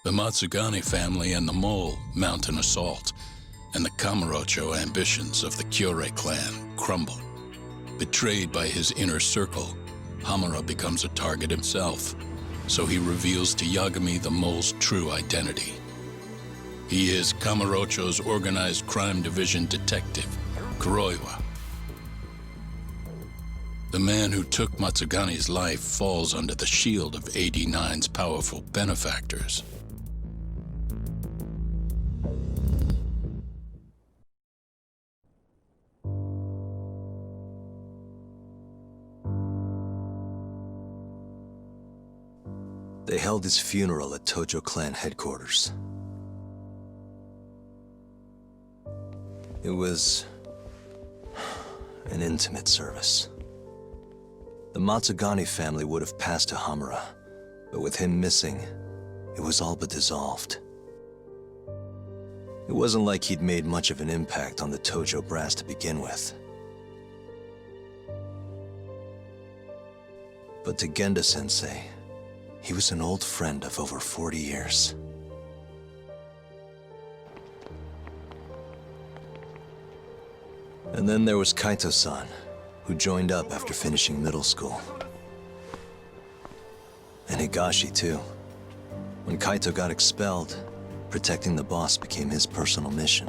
The Matsugane family and the mole mount an assault, and the Kamurocho ambitions of the Kyorei clan crumble. Betrayed by his inner circle, Hamura becomes a target himself, so he reveals to Yagami the mole's true identity. He is Kamurocho's organized crime division detective, Kuroiwa. The man who took Matsugane's life falls under the shield of AD9's powerful benefactors. They held his funeral at Tojo clan headquarters. It was an intimate service. The Matsugane family would have passed to Hamura, but with him missing, it was all but dissolved. It wasn't like he'd made much of an impact on the Tojo brass to begin with. But to Genda-sensei, he was an old friend of over 40 years. And then there was Kaito-san, who joined up after finishing middle school. And Higashi, too. When Kaito got expelled, protecting the boss became his personal mission.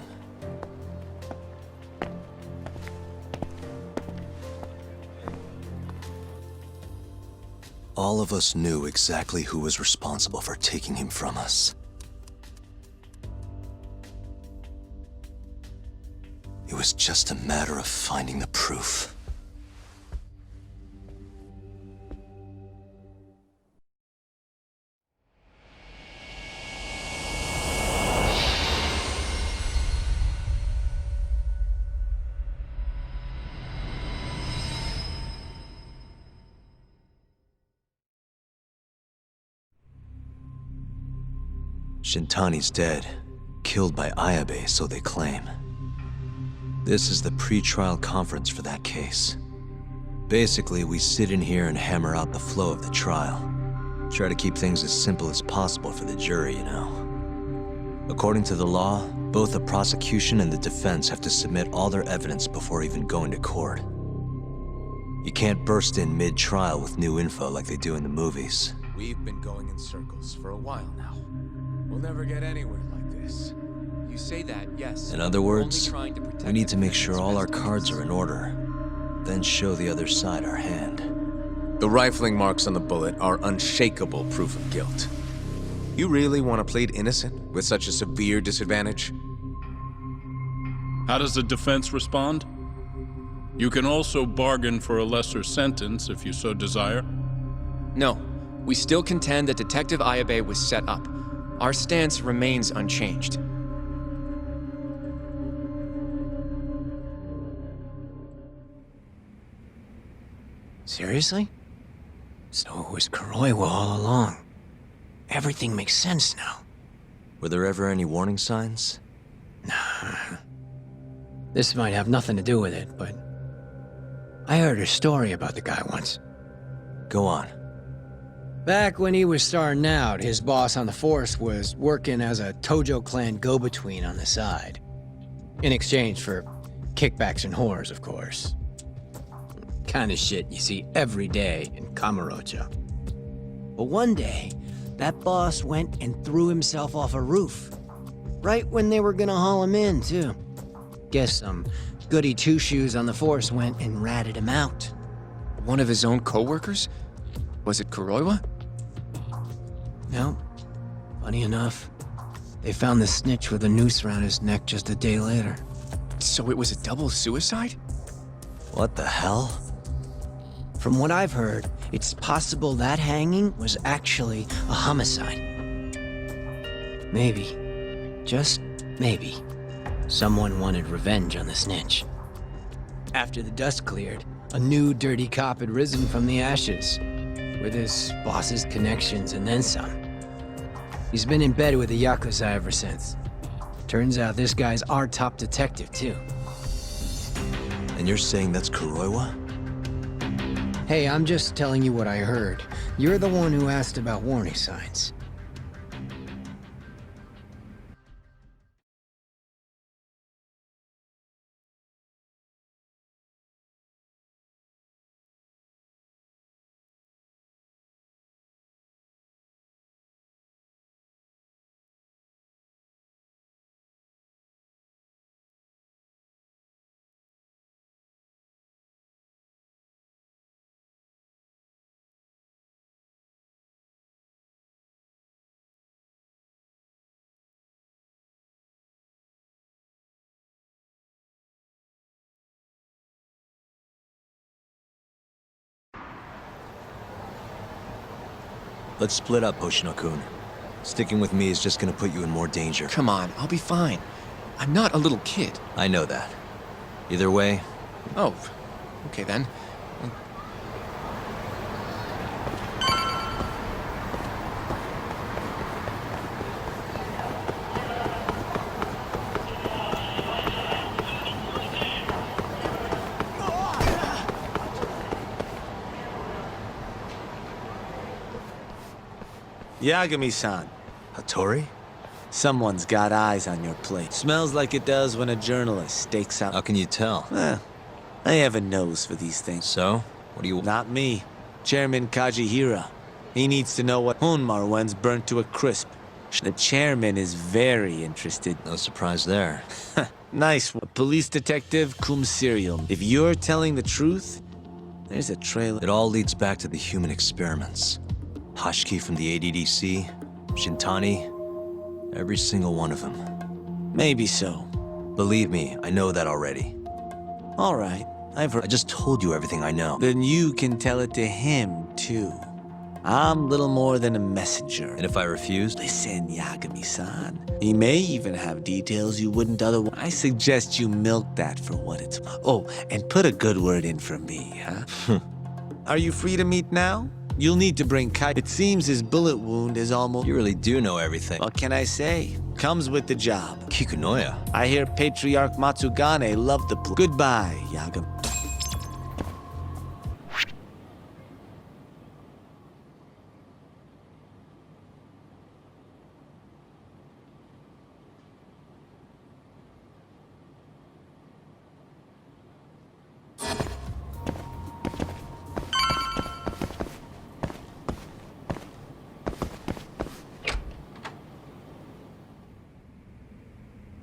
All of us knew exactly who was responsible for taking him from us. It was just a matter of finding the proof. Shintani's dead, killed by Ayabe, so they claim. This is the pre-trial conference for that case. Basically, we sit in here and hammer out the flow of the trial. Try to keep things as simple as possible for the jury, you know. According to the law, both the prosecution and the defense have to submit all their evidence before even going to court. You can't burst in mid-trial with new info like they do in the movies. We've been going in circles for a while now. We'll never get anywhere like this. You say that, yes. In other words, we need to make sure all our cards are in order, then show the other side our hand. The rifling marks on the bullet are unshakable proof of guilt. You really want to plead innocent with such a severe disadvantage? How does the defense respond? You can also bargain for a lesser sentence if you so desire. No, we still contend that Detective Ayabe was set up. Our stance remains unchanged. Seriously? So it was Kuroiwa all along. Everything makes sense now. Were there ever any warning signs? Nah. This might have nothing to do with it, but I heard a story about the guy once. Go on. Back when he was starting out, his boss on the force was working as a Tojo clan go-between on the side. In exchange for kickbacks and whores, of course. Kind of shit you see every day in Kamurocho. But one day, that boss went and threw himself off a roof. Right when they were gonna haul him in, too. Guess some goody two-shoes on the force went and ratted him out. One of his own co-workers? Was it Kuroiwa? No. Funny enough, they found the snitch with a noose around his neck just a day later. So it was a double suicide? What the hell? From what I've heard, it's possible that hanging was actually a homicide. Maybe, just maybe, someone wanted revenge on the snitch. After the dust cleared, a new dirty cop had risen from the ashes, with his boss's connections and then some. He's been in bed with the Yakuza ever since. Turns out this guy's our top detective, too. And you're saying that's Kuroiwa? Hey, I'm just telling you what I heard. You're the one who asked about warning signs. Let's split up, Hoshino-kun. Sticking with me is just gonna put you in more danger. Come on, I'll be fine. I'm not a little kid. I know that. Either way, Oh, okay then. Yagami-san, Hattori? someone's got eyes on your plate. Smells like it does when a journalist stakes out. How can you tell? I have a nose for these things. So? What do you... Not me. Chairman Kajihira. He needs to know what Honmar when's burnt to a crisp. The chairman is very interested. No surprise there. Nice one. Police detective cum serial. If you're telling the truth, there's a trail. It all leads back to the human experiments. Hashiki from the ADDC, Shintani, every single one of them. Maybe so. Believe me, I know that already. All right, I've heard. I just told you everything I know. Then you can tell it to him, too. I'm little more than a messenger. And if I refused? Listen, Yagami-san. He may even have details you wouldn't otherwise. I suggest you milk that for what it's... Oh, and put a good word in for me, huh? Are you free to meet now? You'll need to bring Kai. It seems his bullet wound is almost... You really do know everything. What can I say? Comes with the job. Kikunoya. I hear Patriarch Matsugane loved the place. Goodbye, Yagami.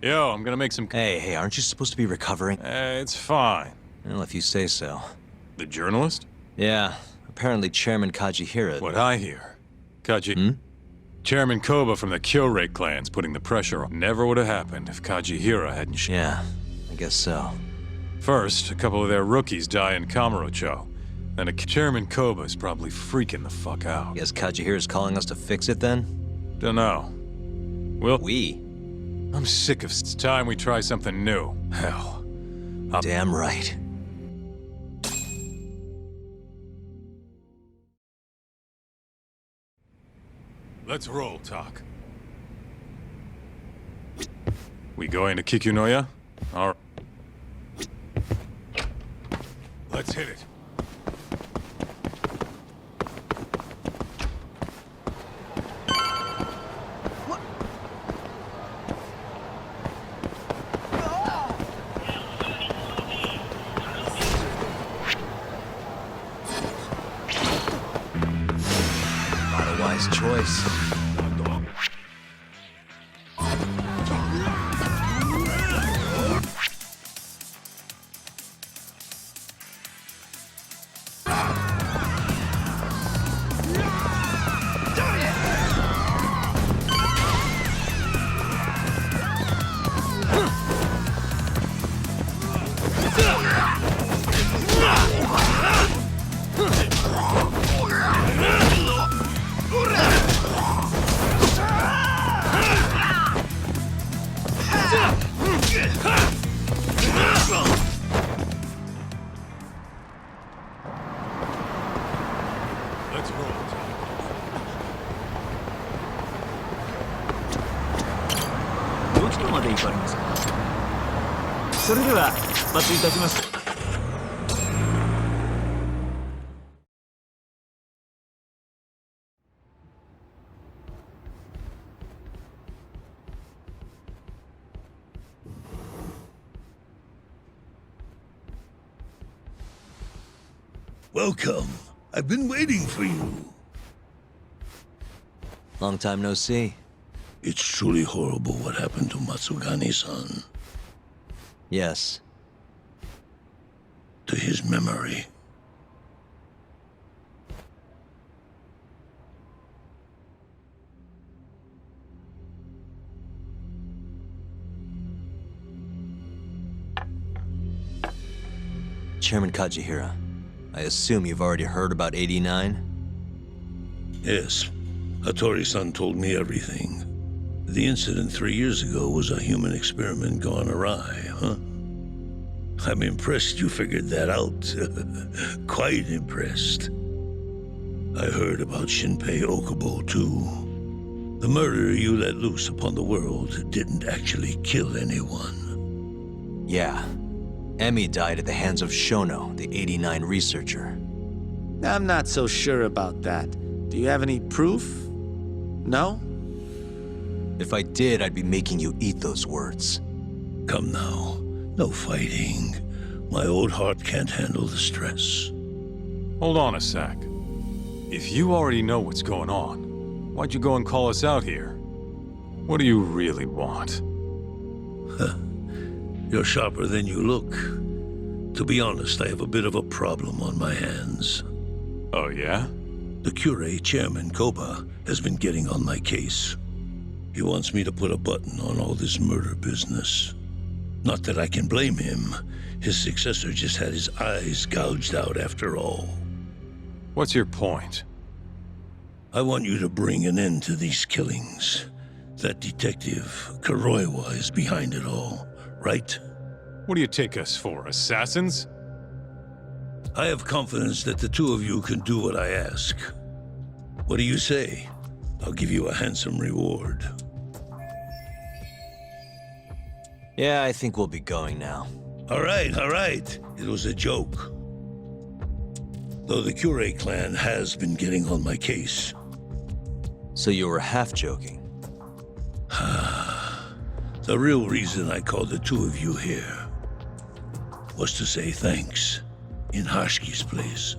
Yo, I'm gonna make some... Hey, aren't you supposed to be recovering? It's fine. Well, if you say so. The journalist? Yeah, apparently Chairman Kajihira... What I hear. Kaji... Chairman Koba from the Kyorei clan's putting the pressure on. Never would have happened if Kajihira hadn't Yeah, I guess so. First, a couple of their rookies die in Kamurocho. Then Chairman Koba's probably freaking the fuck out. Guess Kajihira's calling us to fix it then? Dunno. We? I'm sick of... It's time we try something new. Hell. Damn right. Let's roll, Talk. We going to Kikunoya? All right. Let's hit it. Choice. Let's roll, Talk. どちらまで行かれますか。それではお待ちいたします。 Welcome. I've been waiting for you. Long time no see. It's truly horrible what happened to Matsugane-san. Yes. To his memory. Chairman Kajihira, I assume you've already heard about 89? Yes, Hattori-san told me everything. The incident 3 years ago was a human experiment gone awry, huh? I'm impressed you figured that out. Quite impressed. I heard about Shinpei Okubo, too. The murder you let loose upon the world didn't actually kill anyone. Yeah. Emi died at the hands of Shono, the 89 researcher. I'm not so sure about that. Do you have any proof? No? If I did, I'd be making you eat those words. Come now. No fighting. My old heart can't handle the stress. Hold on a sec. If you already know what's going on, why'd you go and call us out here? What do you really want? You're sharper than you look. To be honest, I have a bit of a problem on my hands. Oh, yeah? The Cure, Chairman Koba, has been getting on my case. He wants me to put a button on all this murder business. Not that I can blame him. His successor just had his eyes gouged out after all. What's your point? I want you to bring an end to these killings. That detective, Kuroiwa, is behind it all, right? What do you take us for, assassins? I have confidence that the two of you can do what I ask. What do you say? I'll give you a handsome reward. Yeah, I think we'll be going now. All right. It was a joke. Though the Cure clan has been getting on my case. So you were half joking. The real reason I called the two of you here was to say thanks in Hashki's place.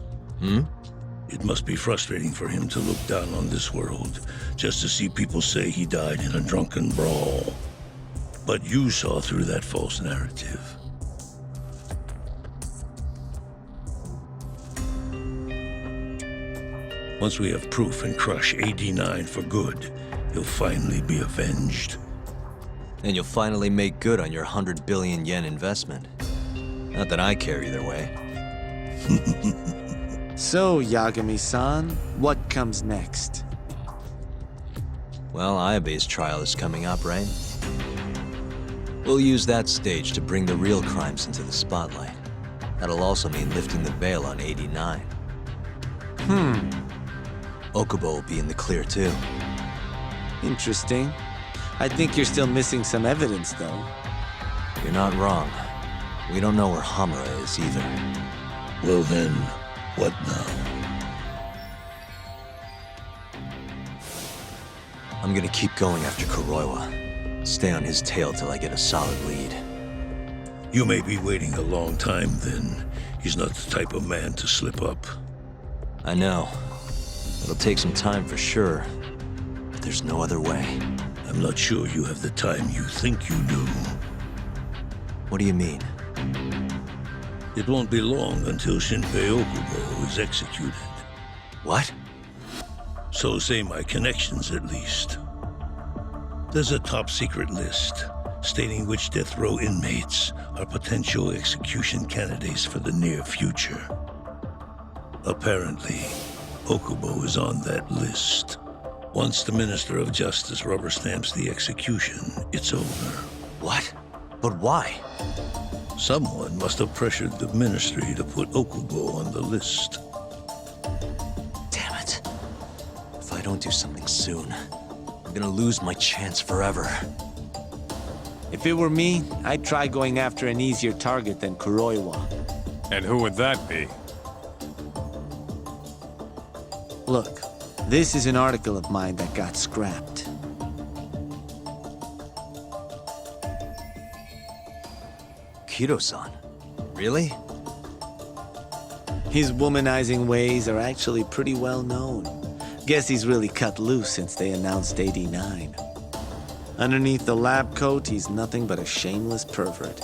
It must be frustrating for him to look down on this world just to see people say he died in a drunken brawl. But you saw through that false narrative. Once we have proof and crush AD9 for good, he'll finally be avenged. And you'll finally make good on your 100 billion yen investment. Not that I care either way. So, Yagami-san, what comes next? Well, Ayabe's trial is coming up, right? We'll use that stage to bring the real crimes into the spotlight. That'll also mean lifting the veil on 89. Okubo will be in the clear, too. Interesting. I think you're still missing some evidence, though. You're not wrong. We don't know where Hamura is either. Well then, what now? I'm gonna keep going after Kuroiwa. Stay on his tail till I get a solid lead. You may be waiting a long time then. He's not the type of man to slip up. I know. It'll take some time for sure, but there's no other way. I'm not sure you have the time you think you do. What do you mean? It won't be long until Shinpei Okubo is executed. What? So say my connections, at least. There's a top-secret list stating which death row inmates are potential execution candidates for the near future. Apparently, Okubo is on that list. Once the Minister of Justice rubber stamps the execution, it's over. What? But why? Someone must have pressured the Ministry to put Okubo on the list. Damn it. If I don't do something soon, I'm gonna lose my chance forever. If it were me, I'd try going after an easier target than Kuroiwa. And who would that be? Look, this is an article of mine that got scrapped. Kido-san? Really? His womanizing ways are actually pretty well known. Guess he's really cut loose since they announced 89. Underneath the lab coat, he's nothing but a shameless pervert.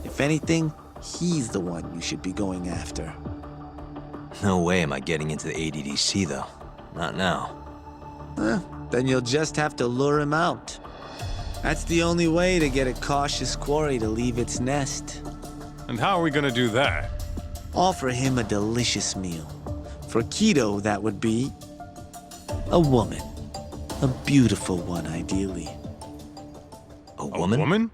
If anything, he's the one you should be going after. No way am I getting into the ADDC, though. Not now. Then you'll just have to lure him out. That's the only way to get a cautious quarry to leave its nest. And how are we gonna do that? Offer him a delicious meal. For Kido, that would be a woman. A beautiful one, ideally. A woman? A woman?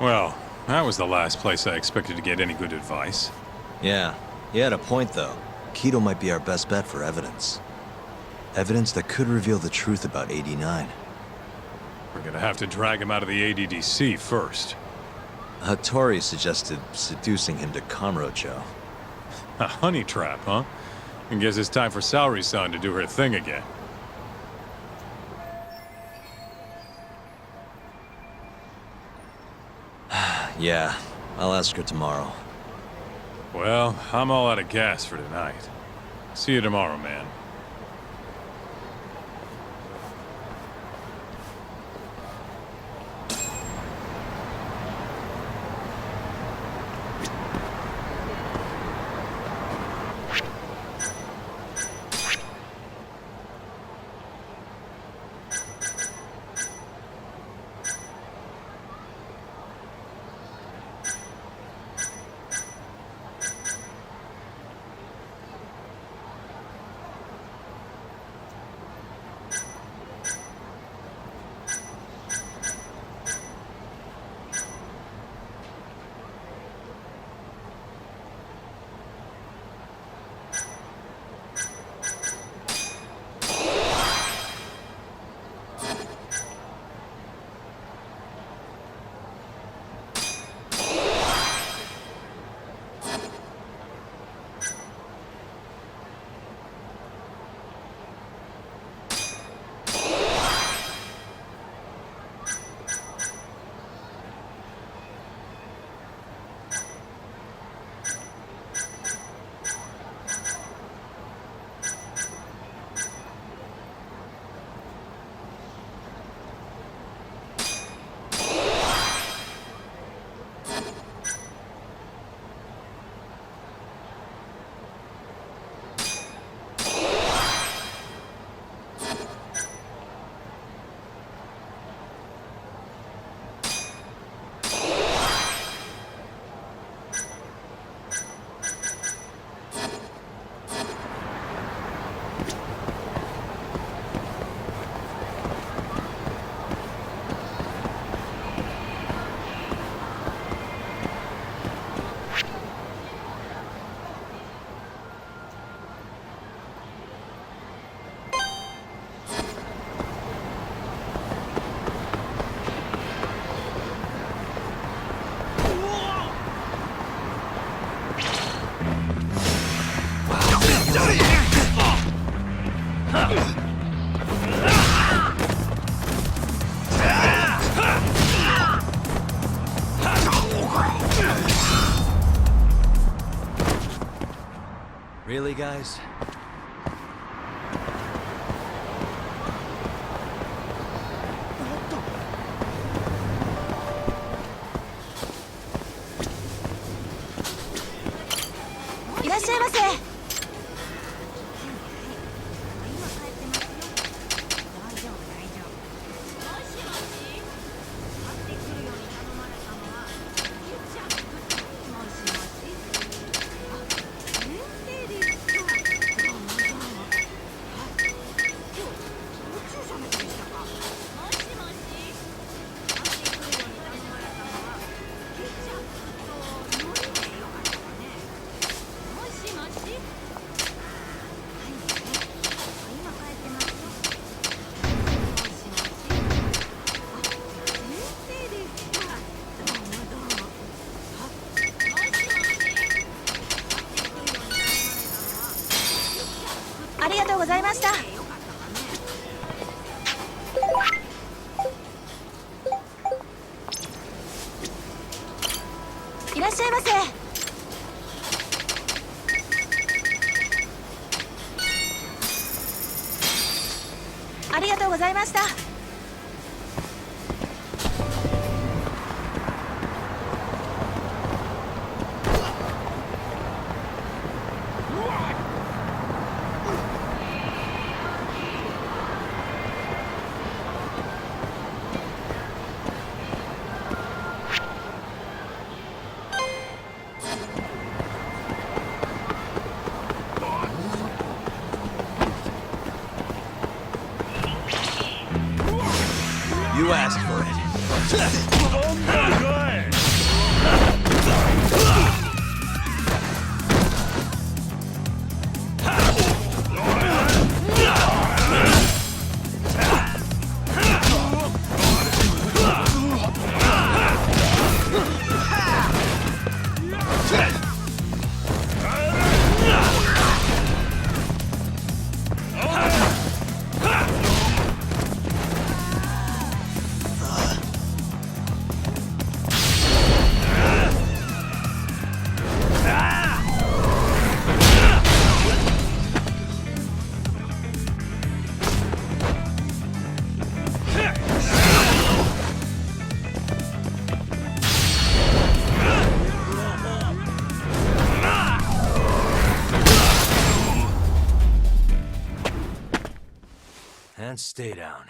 Well, that was the last place I expected to get any good advice. Yeah, he had a point though. Keto might be our best bet for evidence. Evidence that could reveal the truth about 89. We're gonna have to drag him out of the ADDC first. Hattori suggested seducing him to Kamurocho. A honey trap, huh? I guess it's time for Saori-san to do her thing again. Yeah, I'll ask her tomorrow. Well, I'm all out of gas for tonight. See you tomorrow, man. Really, guys? You asked for it. And stay down.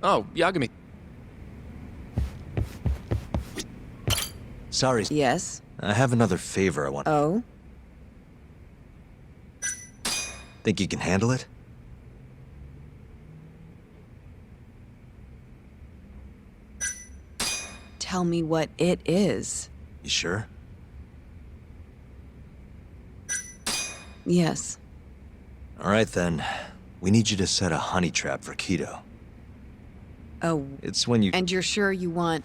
Oh, Yagami. Sorry. Yes? I have another favor I want. Oh? Think you can handle it? Tell me what it is. You sure? Yes. All right then. We need you to set a honey trap for Keto. Oh, It's when you... and you're sure you want...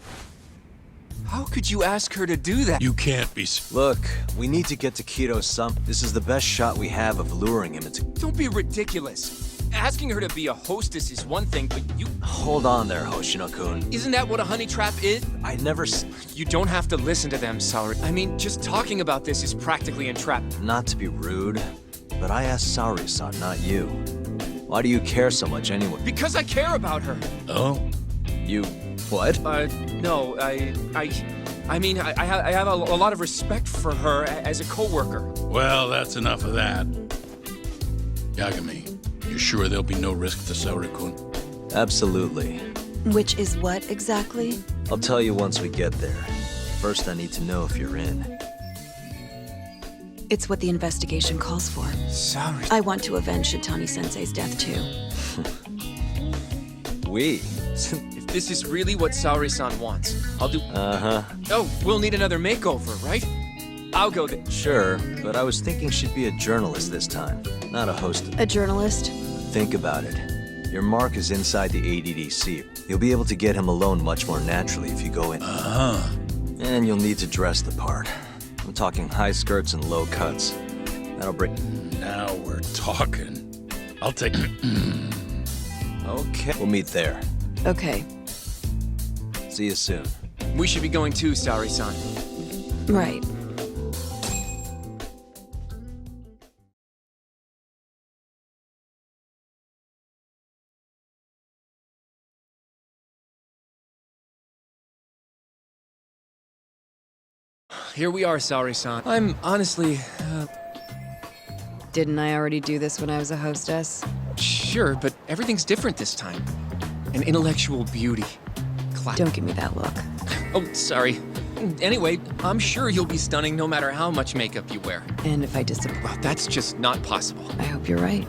How could you ask her to do that? You can't be... Look, we need to get to Keto some... This is the best shot we have of luring him into... Don't be ridiculous. Asking her to be a hostess is one thing, but you... Hold on there, Hoshino-kun. Isn't that what a honey trap is? I never... You don't have to listen to them, Saori. I mean, just talking about this is practically entrapment. Not to be rude, but I asked Saori-san, not you. Why do you care so much anyway? Because I care about her. Oh? You... what? No, I mean, I have a lot of respect for her as a coworker. Well, that's enough of that. Yagami, you sure there'll be no risk to Saori-kun? Absolutely. Which is what exactly? I'll tell you once we get there. First, I need to know if you're in. It's what the investigation calls for. Saori. I want to avenge Shitani-sensei's death too. We? If this is really what Saori-san wants, I'll do... Uh-huh. Oh, we'll need another makeover, right? I'll go there. Sure, but I was thinking she'd be a journalist this time, not a host. A journalist? Think about it. Your mark is inside the ADDC. You'll be able to get him alone much more naturally if you go in. Uh-huh. And you'll need to dress the part. I'm talking high skirts and low cuts. That'll bring... Now we're talking. I'll take... Okay. We'll meet there. Okay. See you soon. We should be going too, Saori-san. Right. Here we are, Saori-san. I'm honestly, Didn't I already do this when I was a hostess? sure, but everything's different this time. An intellectual beauty. Don't give me that look. Oh, sorry. Anyway, I'm sure you'll be stunning no matter how much makeup you wear. And if I disappoint, Well, that's just not possible. I hope you're right.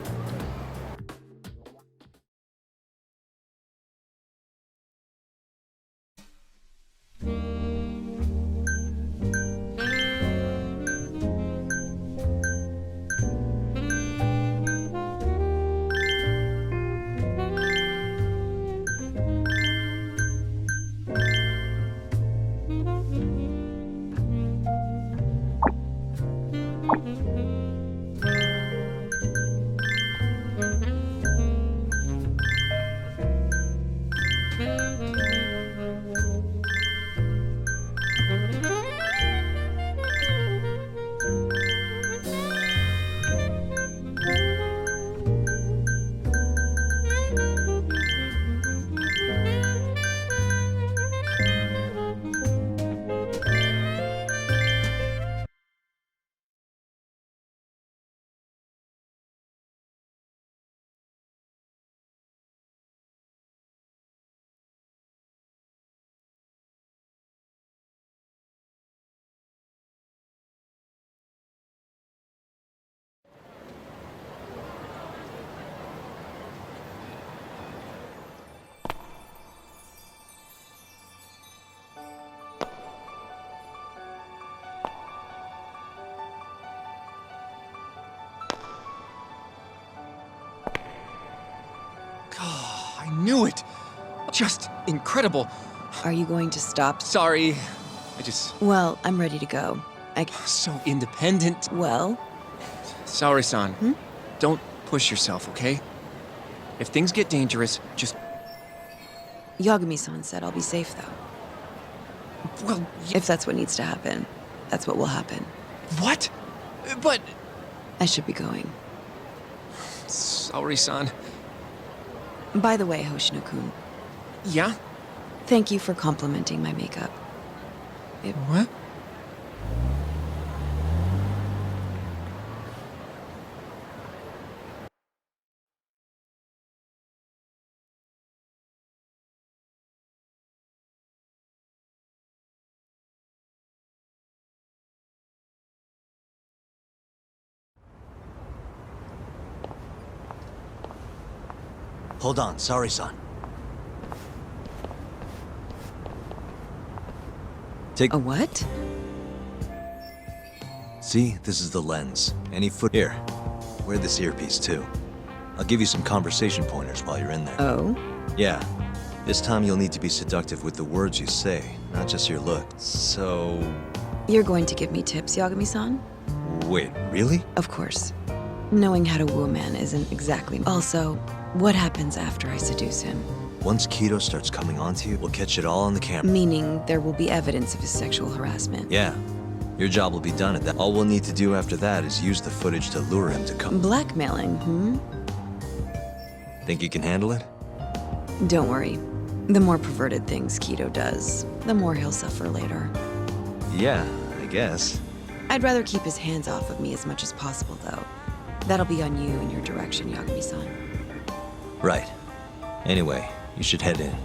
Oh, I knew it. Just incredible. Are you going to stop? Sorry. Well, I'm ready to go. So independent. Well? Saori-san, don't push yourself, okay? If things get dangerous, just... Yagami-san said I'll be safe, though. Well, If that's what needs to happen, that's what will happen. What? But... I should be going. Saori-san... By the way, Hoshino-kun, Yeah? thank you for complimenting my makeup. What? Hold on, sorry, son. Take... A what? See, this is the lens. Any foot... Here, wear this earpiece too. I'll give you some conversation pointers while you're in there. Oh? Yeah. This time you'll need to be seductive with the words you say, not just your look. So... You're going to give me tips, Yagami-san? Wait, really? Of course. Knowing how to woo a man isn't exactly... Also, what happens after I seduce him? Once Kido starts coming onto you, we'll catch it all on the camera. Meaning there will be evidence of his sexual harassment. Yeah. Your job will be done at that. All we'll need to do after that is use the footage to lure him to come. Blackmailing, Think you can handle it? Don't worry. The more perverted things Kido does, the more he'll suffer later. Yeah, I guess. I'd rather keep his hands off of me as much as possible, though. That'll be on you and your direction, Yagami-san. Right. Anyway, you should head in.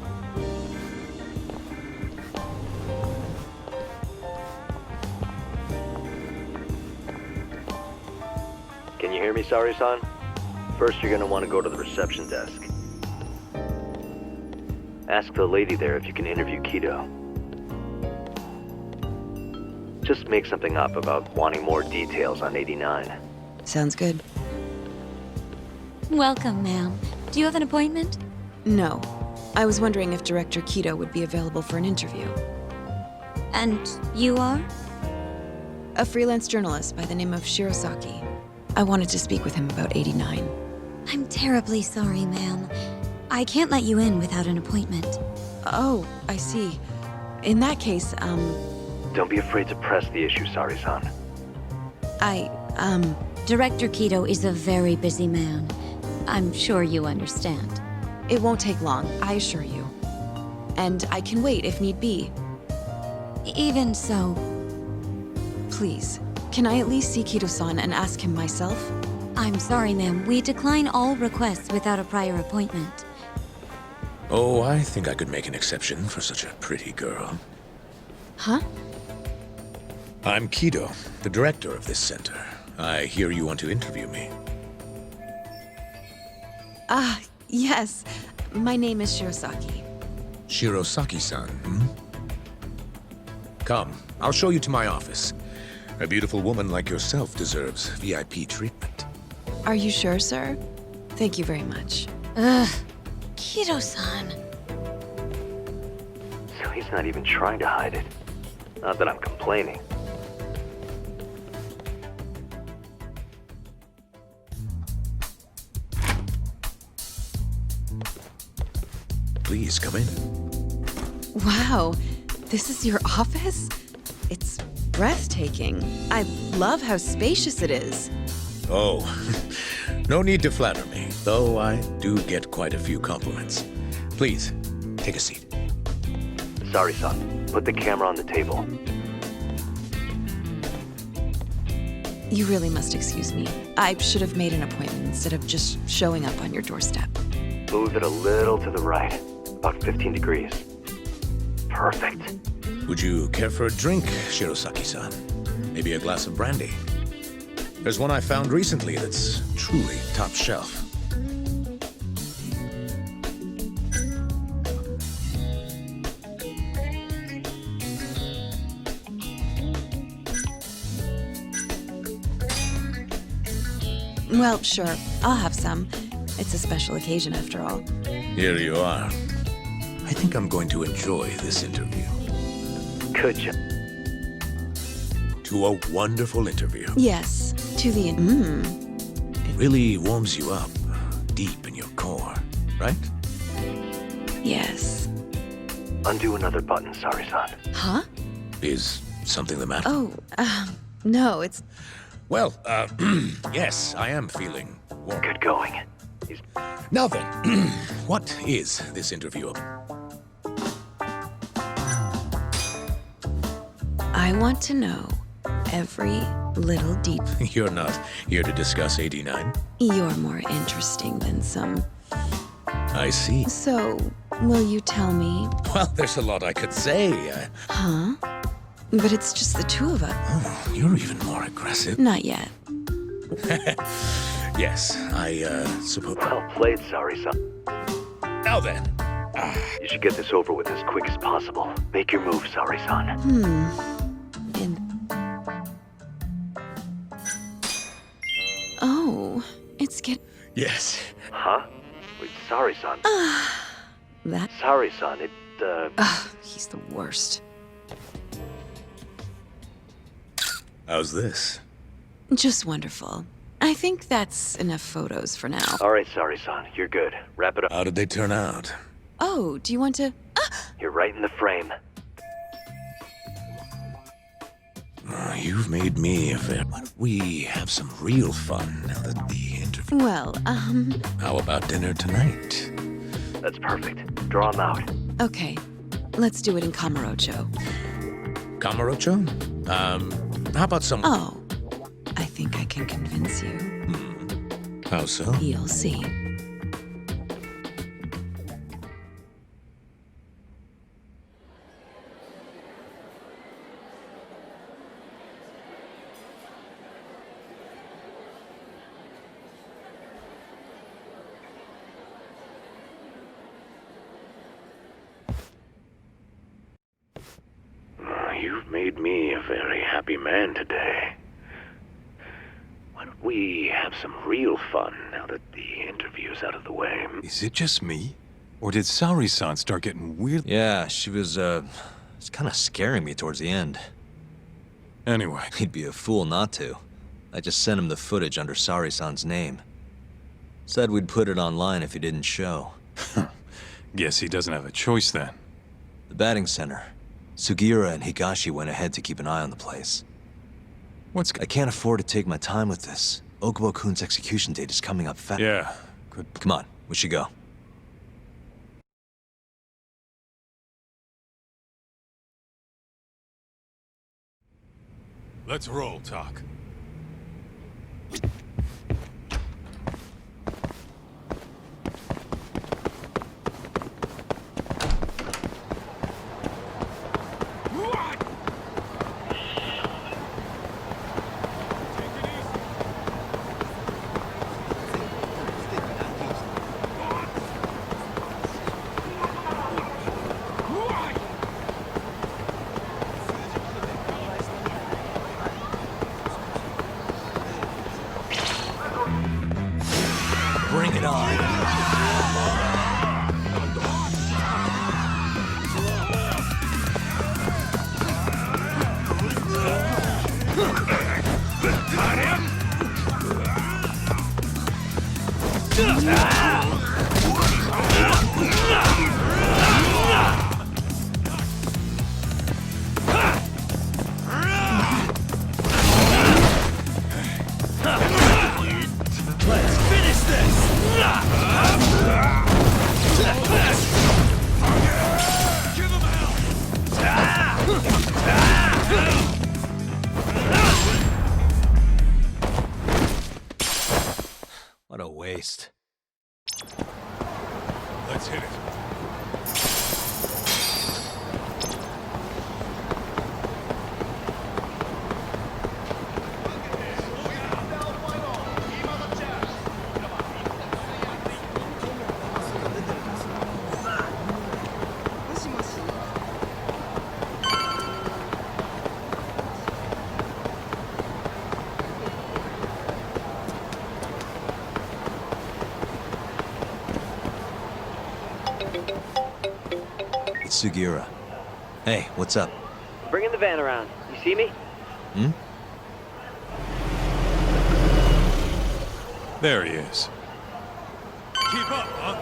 Can you hear me, Saori-san? First, you're gonna want to go to the reception desk. Ask the lady there if you can interview Kido. Just make something up about wanting more details on 89. Sounds good. Welcome, ma'am. Do you have an appointment? No. I was wondering if Director Kido would be available for an interview. And you are? A freelance journalist by the name of Shirosaki. I wanted to speak with him about 89. I'm terribly sorry, ma'am. I can't let you in without an appointment. Oh, I see. In that case, Don't be afraid to press the issue, Sari-san. Director Kido is a very busy man. I'm sure you understand. It won't take long, I assure you. And I can wait if need be. Even so, Please, can I at least see Kido-san and ask him myself? I'm sorry, ma'am. We decline all requests without a prior appointment. Oh, I think I could make an exception for such a pretty girl. Huh? I'm Kido, the director of this center. I hear you want to interview me. Yes. My name is Shirosaki. Shirosaki-san, hmm? Come, I'll show you to my office. A beautiful woman like yourself deserves VIP treatment. Are you sure, sir? Thank you very much. Kido-san. So he's not even trying to hide it. Not that I'm complaining. Please, come in. Wow, this is your office? It's breathtaking. I love how spacious it is. Oh, no need to flatter me, though I do get quite a few compliments. Please, take a seat. Sari-san, put the camera on the table. You really must excuse me. I should have made an appointment instead of just showing up on your doorstep. Move it a little to the right, about 15 degrees. Perfect. Would you care for a drink, Shirosaki-san? Maybe a glass of brandy? There's one I found recently that's truly top shelf. Well, sure, I'll have some. It's a special occasion after all. Here you are. I think I'm going to enjoy this interview. Could you? To a wonderful interview. Yes, to the... It really warms you up deep in your core, right? Yes. Undo another button, Sari-san. Huh? Is something the matter? Oh, no, it's... Well, yes, I am feeling warm. Good going. Now then, what is this interview about? I want to know every little detail. You're not here to discuss 89? You're more interesting than some. I see. So, will you tell me? Well, there's a lot I could say. Huh? But it's just the two of us. Oh, you're even more aggressive. Not yet. Yes, I suppose. Well played, Sari-san. Now then. You should get this over with as quick as possible. Make your move, Sari-san. Oh, it's Yes. Huh? Wait, Sari-san. That... Sari-san, he's the worst. How's this? Just wonderful. I think that's enough photos for now. All right, Sari-san, you're good. Wrap it up. How did they turn out? Oh, do you want to... You're right in the frame. You've made me a fan. Why don't we have some real fun now that the interview... Well, How about dinner tonight? That's perfect. Draw him out. Okay. Let's do it in Kamurocho. Kamurocho? How about some... Oh. I think I can convince you. How so? You'll see. You've made me a very happy man today. Why don't we have some real fun now that the interview's out of the way? Is it just me? Or did Sari-san start getting weird? Yeah, she was, it's kind of scaring me towards the end. Anyway. He'd be a fool not to. I just sent him the footage under Sari-san's name. Said we'd put it online if he didn't show. Guess he doesn't have a choice then. The batting center. Sugiura and Higashi went ahead to keep an eye on the place. I can't afford to take my time with this. Okubo-kun's execution date is coming up fast. Yeah, good. Come on, we should go. Let's roll, Tak. Bring it on. Let's finish this! Give him What a waste. Let's hit it. It's Sugiura. Hey, what's up? Bringing the van around. You see me? Hmm? There he is. Keep up, huh?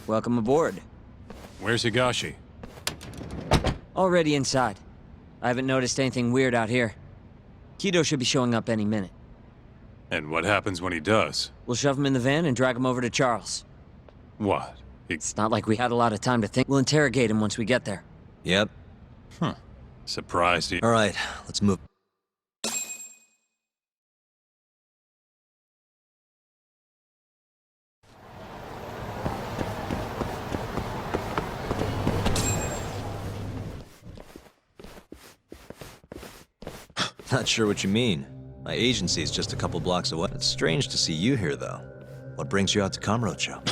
Welcome aboard. Where's Higashi? Already inside. I haven't noticed anything weird out here. Kido should be showing up any minute. And what happens when he does? We'll shove him in the van and drag him over to Charles. What? It's not like we had a lot of time to think. We'll interrogate him once we get there. Yep. Huh. Surprised he... All right, let's move. Not sure what you mean. My agency is just a couple blocks away. It's strange to see you here, though. What brings you out to Kamurocho?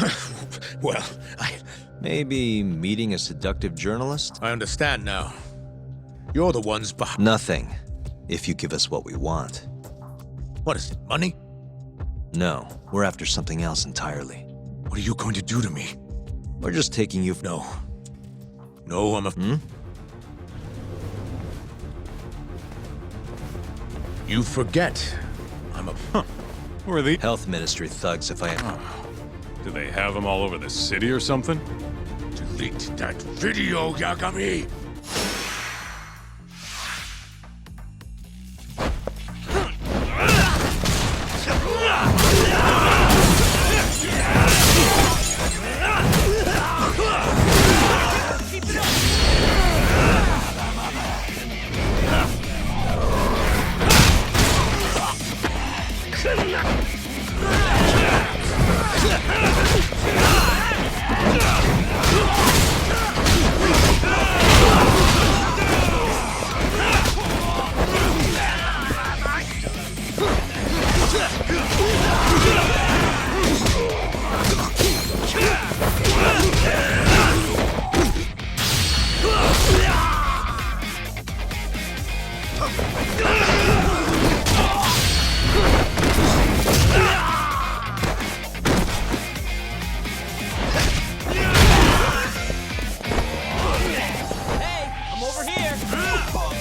Well, Maybe meeting a seductive journalist? I understand now. You're the ones behind... Nothing, if you give us what we want. What is it, money? No, we're after something else entirely. What are you going to do to me? We're just taking you... No. No, I'm a... Hmm? You forget. I'm a... Huh. Who are these? Health Ministry thugs, if I... Do they have them all over the city or something? Delete that video, Yagami! Hey, I'm over here!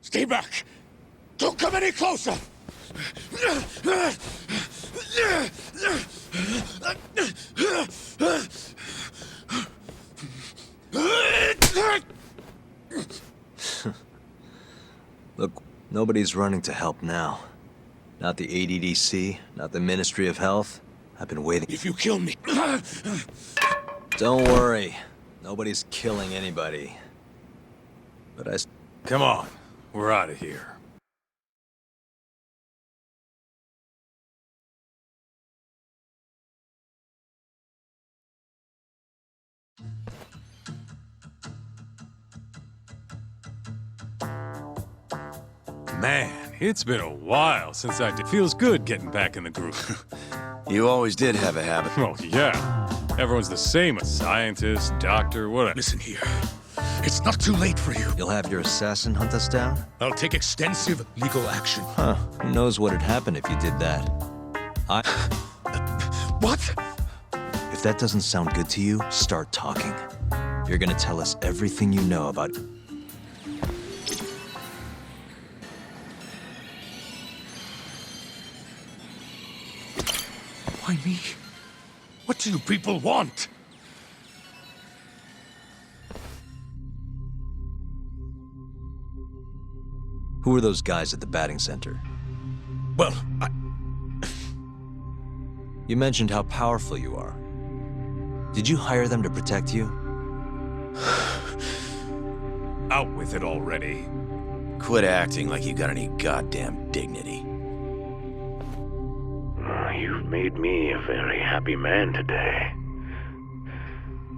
Stay back! Don't come any closer! Look, nobody's running to help now. Not the ADDC, not the Ministry of Health. I've been waiting. If you kill me... Don't worry. Nobody's killing anybody. But I... Come on, we're out of here. Man, it's been a while since I did. Feels good getting back in the groove. You always did have a habit. Well, yeah. Everyone's the same. A scientist, doctor, whatever. Listen here. It's not too late for you. You'll have your assassin hunt us down? I'll take extensive legal action. Huh. Who knows what'd happen if you did that? What? If that doesn't sound good to you, start talking. You're gonna tell us everything you know about... Why me? What do you people want? Who were those guys at the batting center? Well, You mentioned how powerful you are. Did you hire them to protect you? Out with it already. Quit acting like you got any goddamn dignity. You've made me a very happy man today.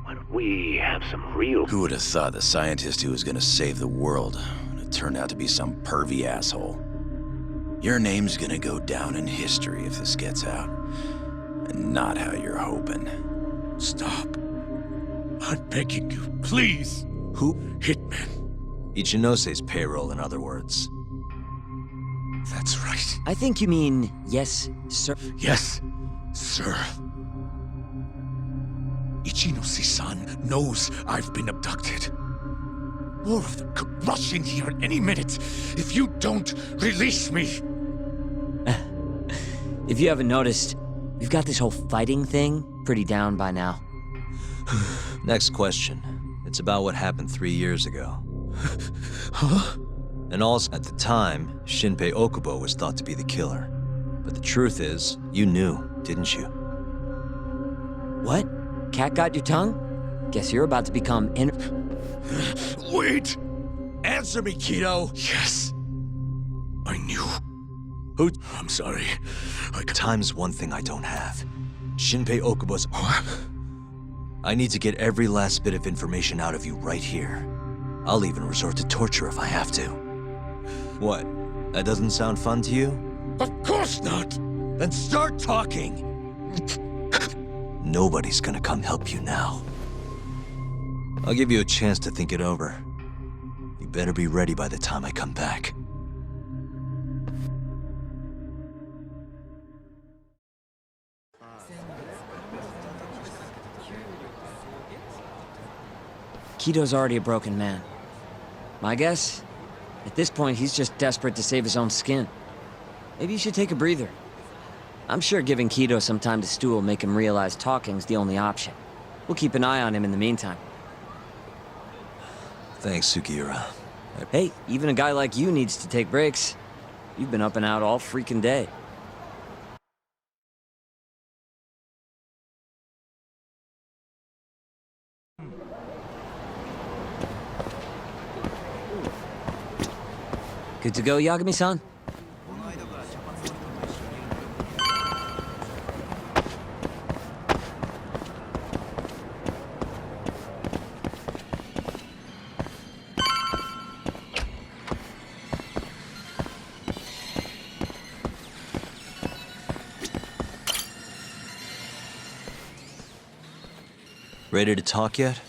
Why don't we have some real... Who would have thought the scientist who was gonna save the world would turn out to be some pervy asshole? Your name's gonna go down in history if this gets out. And not how you're hoping. Stop. I'm begging you, please. Who? Hitman. Ichinose's payroll, in other words. That's right. I think you mean yes, sir. Yes, sir. Ichinose-san knows I've been abducted. More of them could rush in here at any minute if you don't release me. If you haven't noticed, we've got this whole fighting thing pretty down by now. Next question. It's about what happened 3 years ago. Huh? And also, at the time, Shinpei Okubo was thought to be the killer. But the truth is, you knew, didn't you? What? Cat got your tongue? Guess you're about to become Wait! Answer me, Kido! Yes. I knew. Who? I'm sorry. Time's one thing I don't have. Shinpei Okubo's... I need to get every last bit of information out of you right here. I'll even resort to torture if I have to. What? That doesn't sound fun to you? Of course not! Then start talking! Nobody's gonna come help you now. I'll give you a chance to think it over. You better be ready by the time I come back. Kido's already a broken man. My guess? At this point, he's just desperate to save his own skin. Maybe you should take a breather. I'm sure giving Kido some time to stew will make him realize talking's the only option. We'll keep an eye on him in the meantime. Thanks, Sugiura. Hey, even a guy like you needs to take breaks. You've been up and out all freaking day. Good to go, Yagami-san? Ready to talk yet?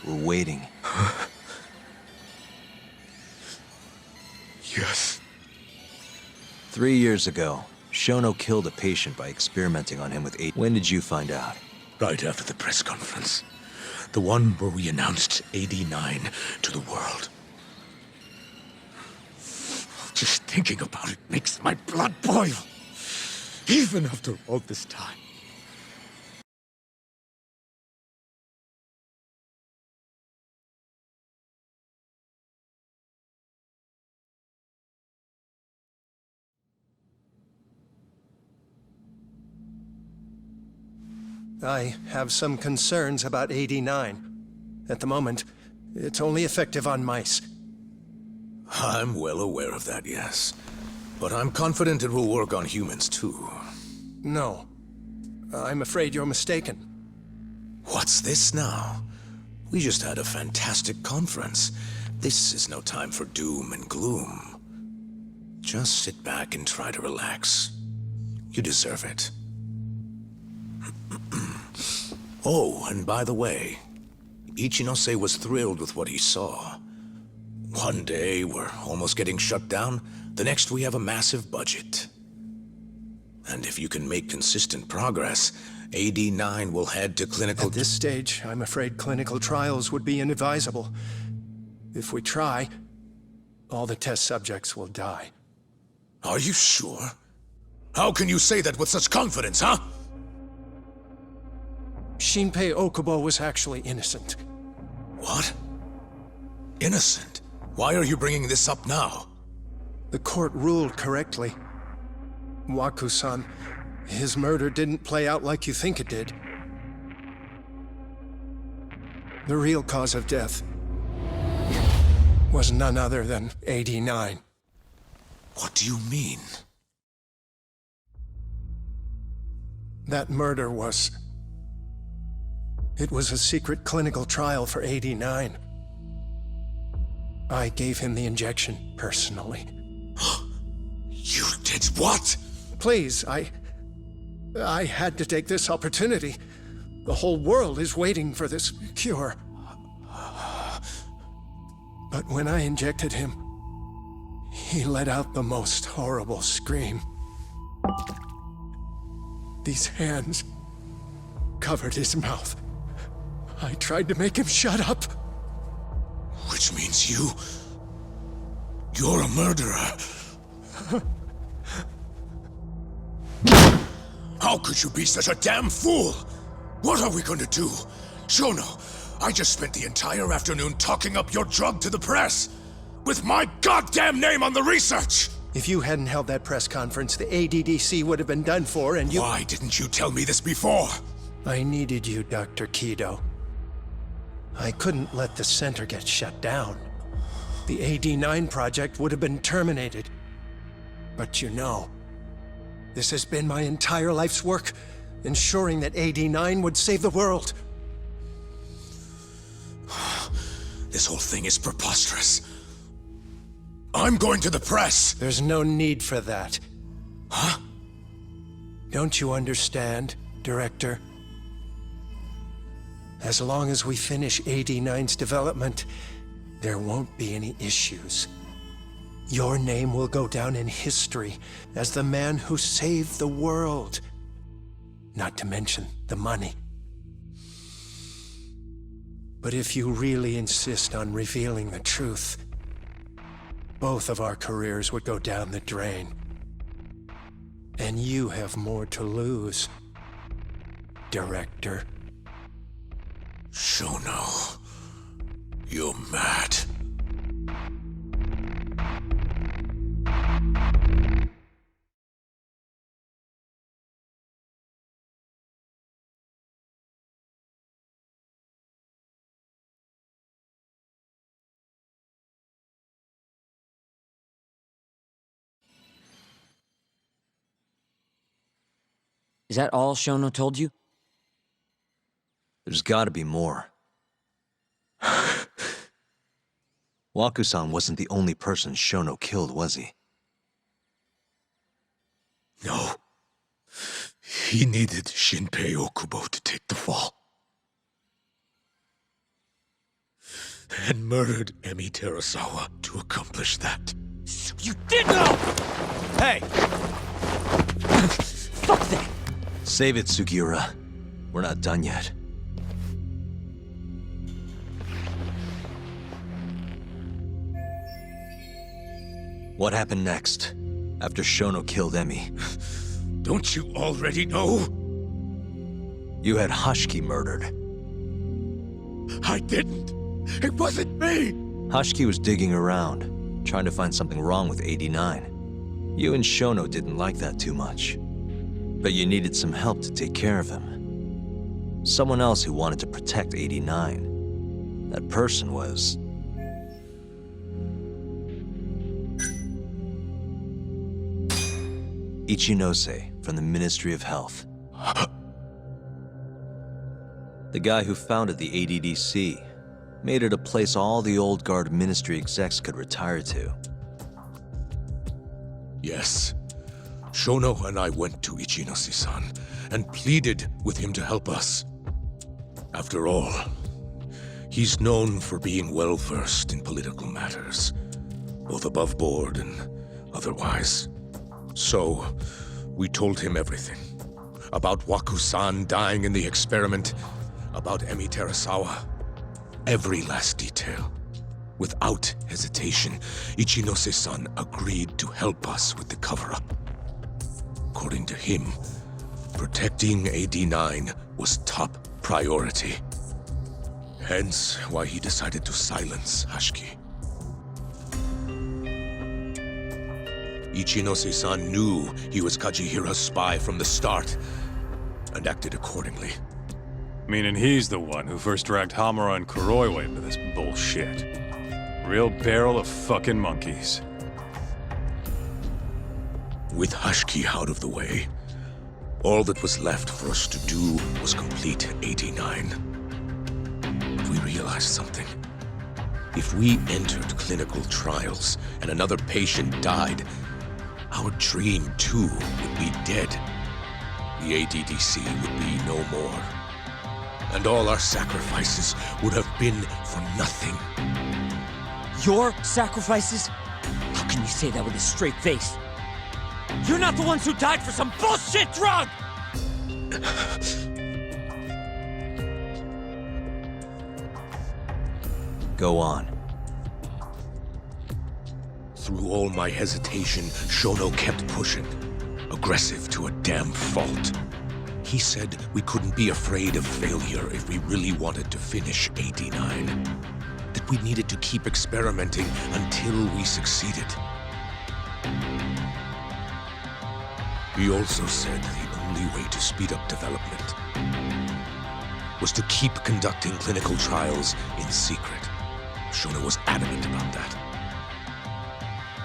We're waiting. Yes. 3 years ago, Shono killed a patient by experimenting on him with 8. When did you find out? Right after the press conference. The one where we announced AD9 to the world. Just thinking about it makes my blood boil. Even after all this time. I have some concerns about 89. At the moment, it's only effective on mice. I'm well aware of that, yes. But I'm confident it will work on humans, too. No. I'm afraid you're mistaken. What's this now? We just had a fantastic conference. This is no time for doom and gloom. Just sit back and try to relax. You deserve it. Oh, and by the way, Ichinose was thrilled with what he saw. One day, we're almost getting shut down. The next, we have a massive budget. And if you can make consistent progress, AD9 will head to clinical... At this stage, I'm afraid clinical trials would be inadvisable. If we try, all the test subjects will die. Are you sure? How can you say that with such confidence, huh? Shinpei Okubo was actually innocent. What? Innocent? Why are you bringing this up now? The court ruled correctly. Waku-san, his murder didn't play out like you think it did. The real cause of death was none other than AD9. What do you mean? That murder was... It was a secret clinical trial for AD9. I gave him the injection, personally. You did what? Please, I had to take this opportunity. The whole world is waiting for this cure. But when I injected him, he let out the most horrible scream. These hands covered his mouth. I tried to make him shut up. Which means you're a murderer. How could you be such a damn fool? What are we going to do? Shono, I just spent the entire afternoon talking up your drug to the press, with my goddamn name on the research! If you hadn't held that press conference, the ADDC would have been done for, and you— Why didn't you tell me this before? I needed you, Dr. Kido. I couldn't let the center get shut down. The AD9 project would have been terminated. But you know, this has been my entire life's work, ensuring that AD9 would save the world. This whole thing is preposterous. I'm going to the press! There's no need for that. Huh? Don't you understand, Director? As long as we finish AD9's development, there won't be any issues. Your name will go down in history as the man who saved the world. Not to mention the money. But if you really insist on revealing the truth, both of our careers would go down the drain. And you have more to lose, Director. Shono, you're mad. Is that all Shono told you? There's gotta be more. Waku-san wasn't the only person Shono killed, was he? No. He needed Shinpei Okubo to take the fall. And murdered Emi Terasawa to accomplish that. So you did know! Hey! Fuck that! Save it, Sugiura. We're not done yet. What happened next, after Shono killed Emi? Don't you already know? You had Hashiki murdered. I didn't. It wasn't me! Hashiki was digging around, trying to find something wrong with 89. You and Shono didn't like that too much. But you needed some help to take care of him. Someone else who wanted to protect 89. That person was... Ichinose from the Ministry of Health. The guy who founded the ADDC made it a place all the old guard ministry execs could retire to. Yes. Shono and I went to Ichinose-san and pleaded with him to help us. After all, he's known for being well-versed in political matters, both above board and otherwise. So, we told him everything. About Waku-san dying in the experiment, about Emi Terasawa. Every last detail. Without hesitation, Ichinose-san agreed to help us with the cover-up. According to him, protecting AD9 was top priority. Hence why he decided to silence Hashiki. Ichinose-san knew he was Kajihira's spy from the start, and acted accordingly. Meaning he's the one who first dragged Hamura and Kuroiwa into this bullshit. Real barrel of fucking monkeys. With Hashiki out of the way, all that was left for us to do was complete 89. But we realized something. If we entered clinical trials and another patient died, our dream too would be dead. The ADDC would be no more. And all our sacrifices would have been for nothing. Your sacrifices? How can you say that with a straight face? You're not the ones who died for some bullshit drug! Go on. Through all my hesitation, Shono kept pushing. Aggressive to a damn fault. He said we couldn't be afraid of failure if we really wanted to finish 89. That we needed to keep experimenting until we succeeded. He also said the only way to speed up development was to keep conducting clinical trials in secret. Shono was adamant about that.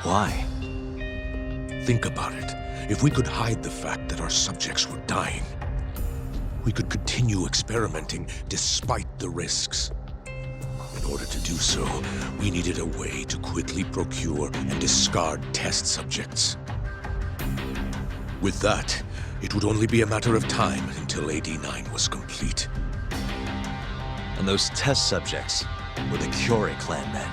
Why? Think about it. If we could hide the fact that our subjects were dying, we could continue experimenting despite the risks. In order to do so, we needed a way to quickly procure and discard test subjects. With that, it would only be a matter of time until AD9 was complete. And those test subjects were the Kyorei clan men.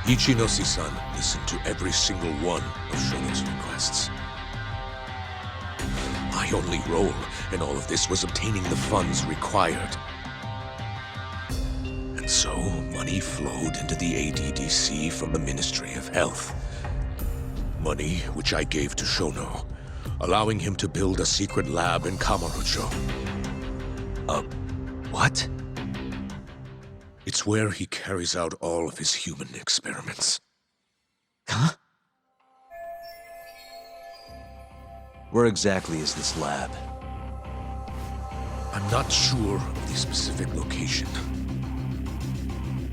Ichinose-san listened to every single one of Shono's requests. My only role in all of this was obtaining the funds required. And so, money flowed into the ADDC from the Ministry of Health. Money which I gave to Shono, allowing him to build a secret lab in Kamurocho. What? It's where he carries out all of his human experiments. Huh? Where exactly is this lab? I'm not sure of the specific location.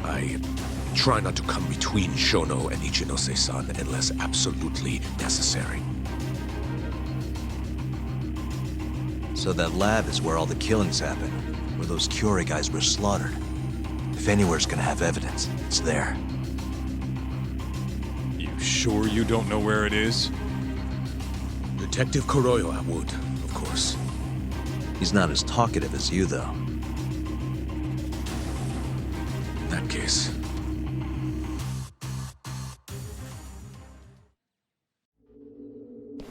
I try not to come between Shono and Ichinose-san unless absolutely necessary. So that lab is where all the killings happened, where those Kyorei guys were slaughtered. If anywhere's gonna have evidence, it's there. You sure you don't know where it is? Detective Kuroiwa would, of course. He's not as talkative as you, though. In that case...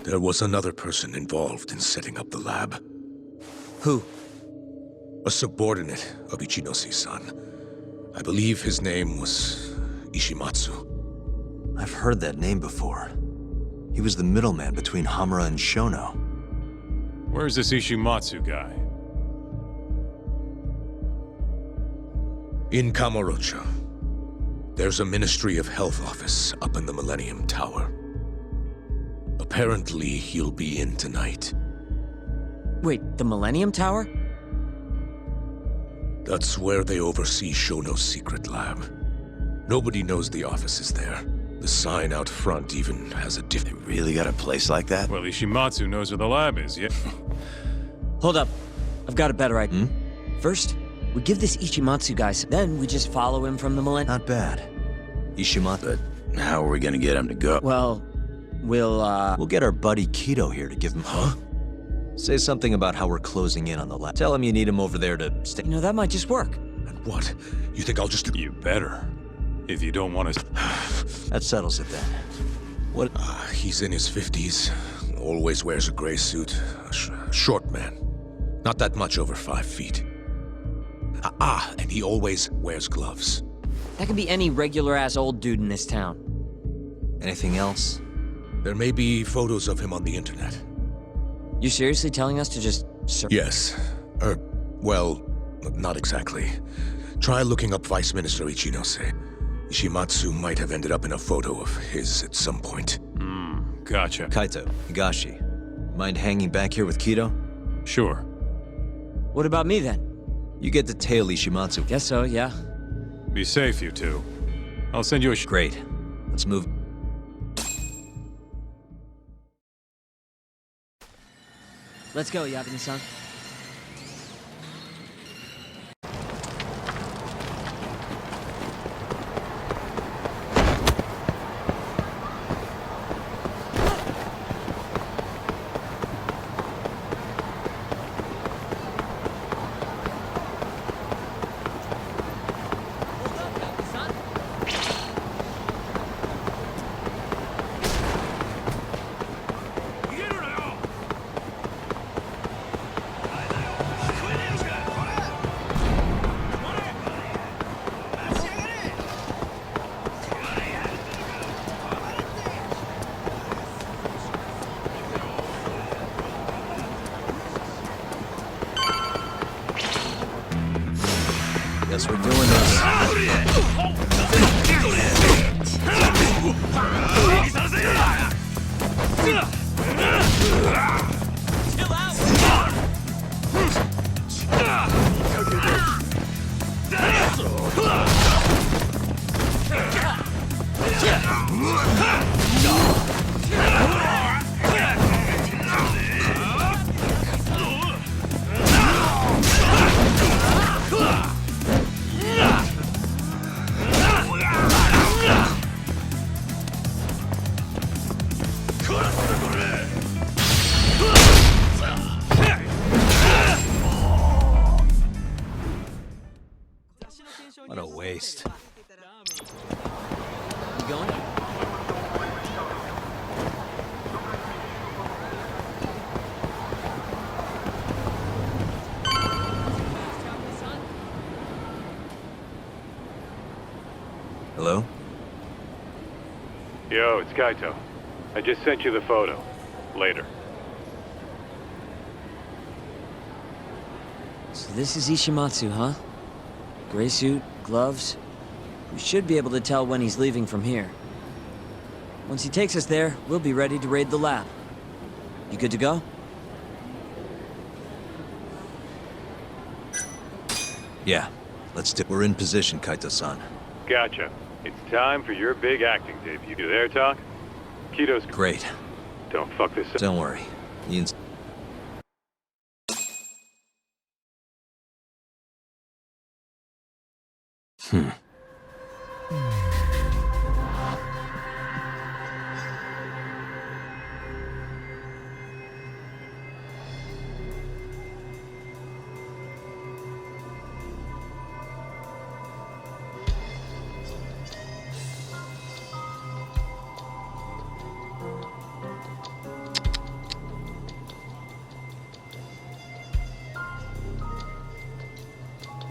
There was another person involved in setting up the lab. Who? A subordinate of Ichinose-san. I believe his name was Ishimatsu. I've heard that name before. He was the middleman between Hamura and Shono. Where's this Ishimatsu guy? In Kamurocho. There's a Ministry of Health office up in the Millennium Tower. Apparently, he'll be in tonight. Wait, the Millennium Tower? That's where they oversee Shono's secret lab. Nobody knows the office is there. The sign out front even has a different... They really got a place like that? Well, Ishimatsu knows where the lab is, yeah? Hold up. I've got a better idea. First, we give this Ichimatsu guy some... Then we just follow him from the Millennium... Not bad. Ishimatsu... But how are we gonna get him to go? Well, We'll get our buddy Kido here to give him... Huh? Say something about how we're closing in on the lab. Tell him you need him over there to stay... You know, that might just work. And what? You think I'll just... You better. If you don't want to... That settles it then. What? He's in his 50s. Always wears a gray suit. Short man. Not that much over 5 feet. And he always wears gloves. That could be any regular-ass old dude in this town. Anything else? There may be photos of him on the internet. You seriously telling us to just... Yes. Well, not exactly. Try looking up Vice Minister Ichinose. Ishimatsu might have ended up in a photo of his at some point. Gotcha. Kaito, Higashi, mind hanging back here with Kido? Sure. What about me, then? You get to tail Ishimatsu. Guess so, yeah. Be safe, you two. I'll send you a... Great. Let's move... Let's go, Yabini-san. Guess we're doing this. What a waste. You going? Hello? Yo, it's Kaito. I just sent you the photo. Later. So this is Ishimatsu, huh? Gray suit, gloves. We should be able to tell when he's leaving from here. Once he takes us there, we'll be ready to raid the lab. You good to go? Yeah. We're in position, Kaito-san. Gotcha. It's time for your big acting debut. You there, Talk? Kido's... Great. Don't fuck this up. Don't worry.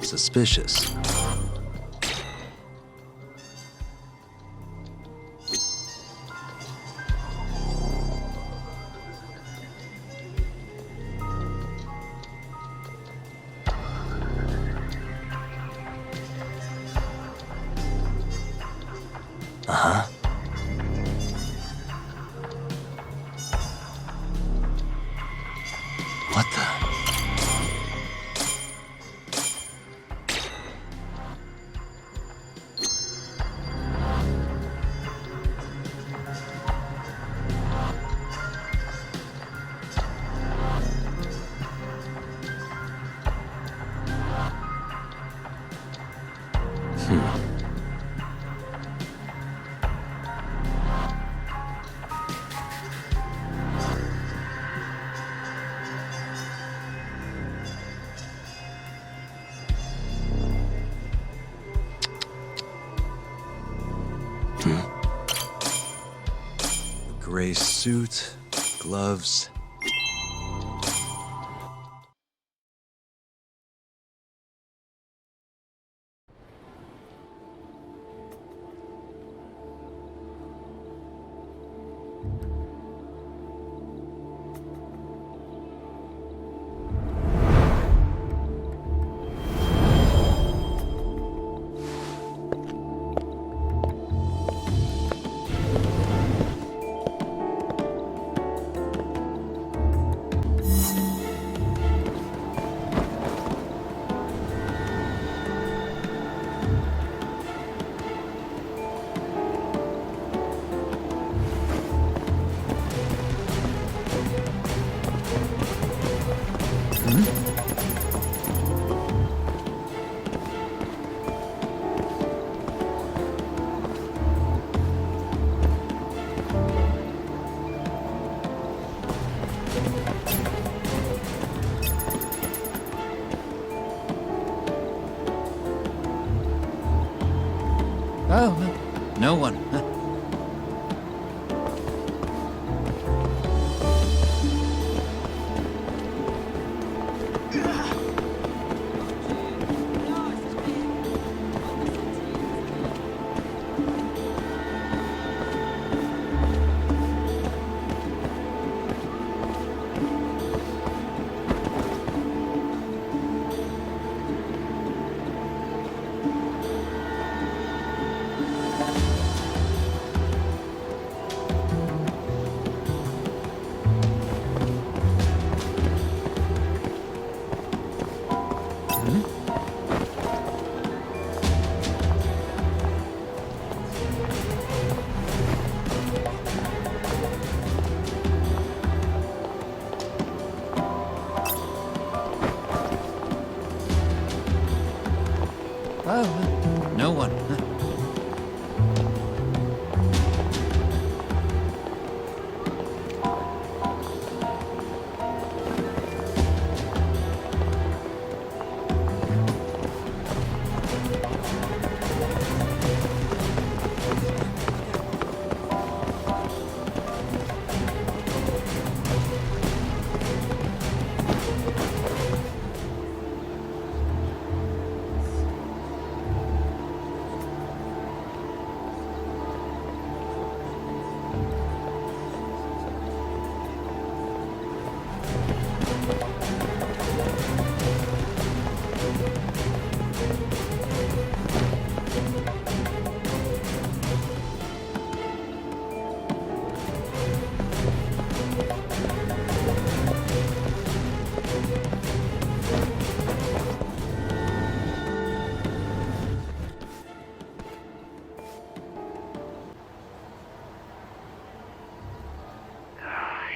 Suspicious. Gray suit, gloves. Oh, no one. Oh, no one.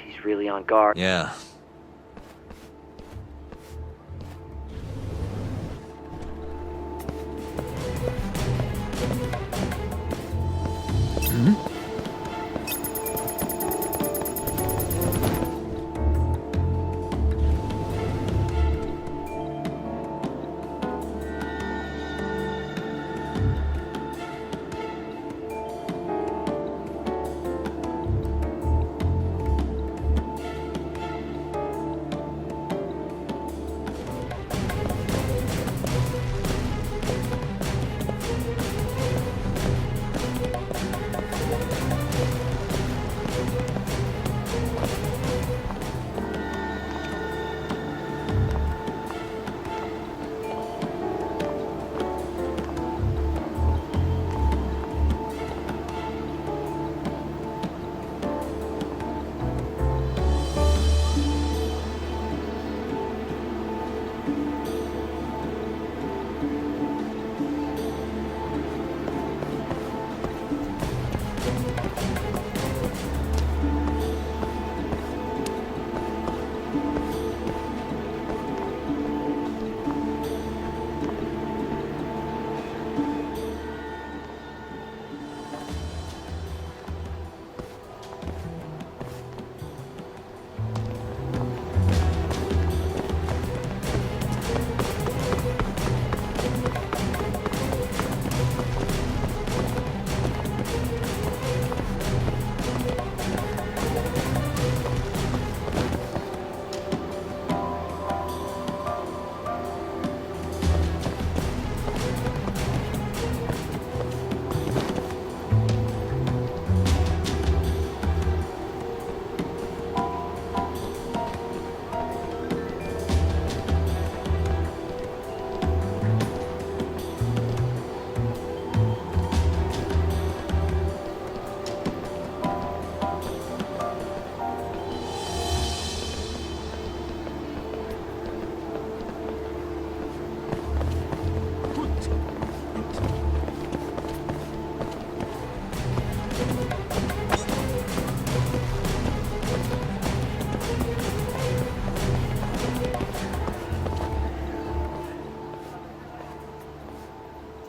He's really on guard. Yeah.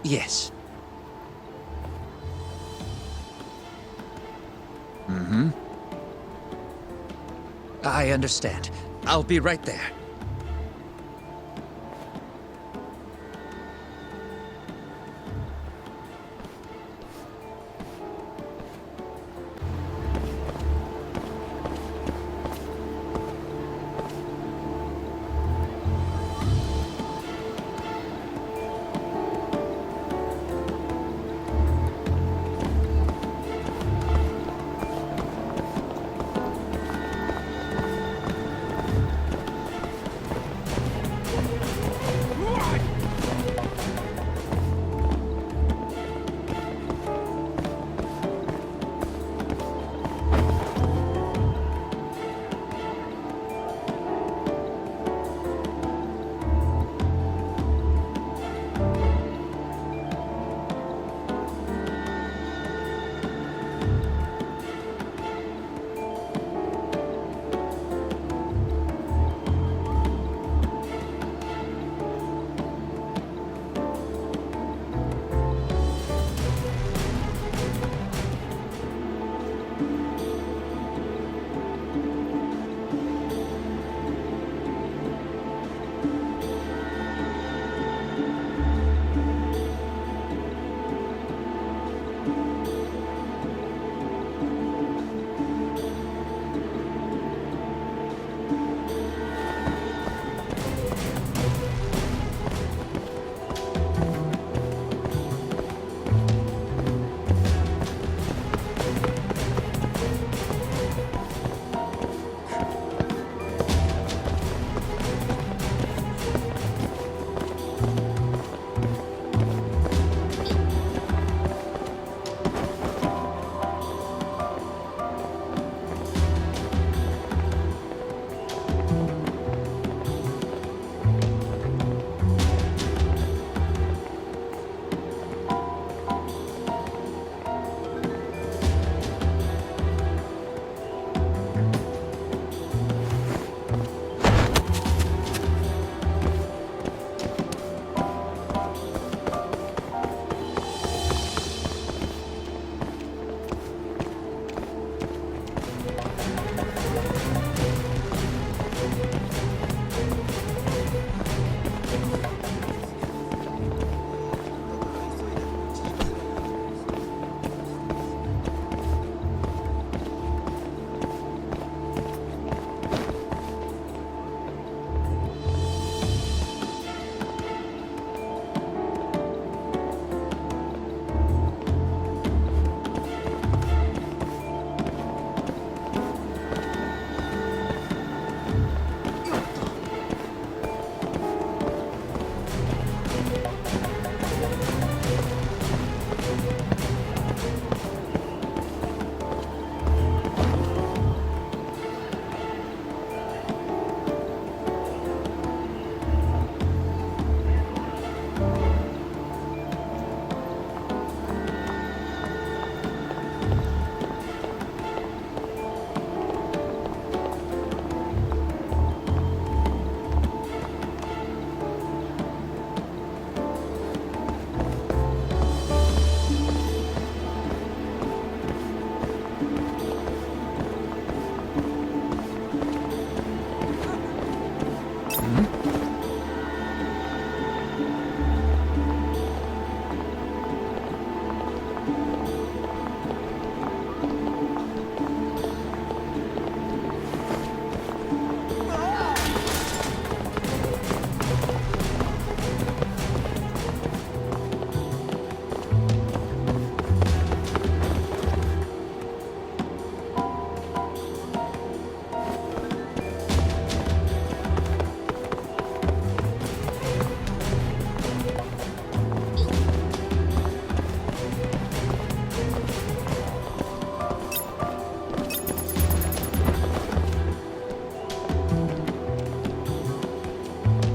Yes. Mm-hmm. I understand. I'll be right there.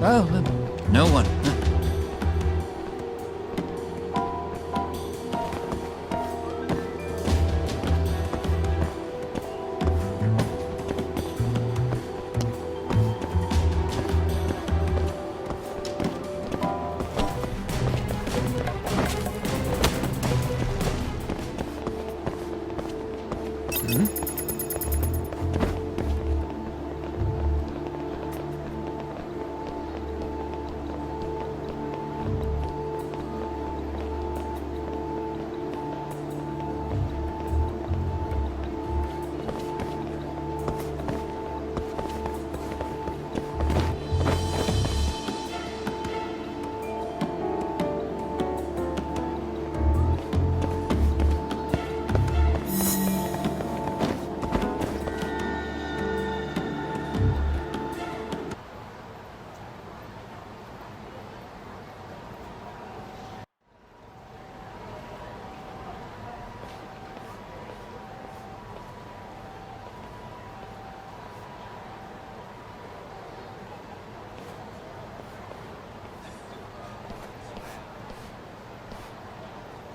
Oh, no one.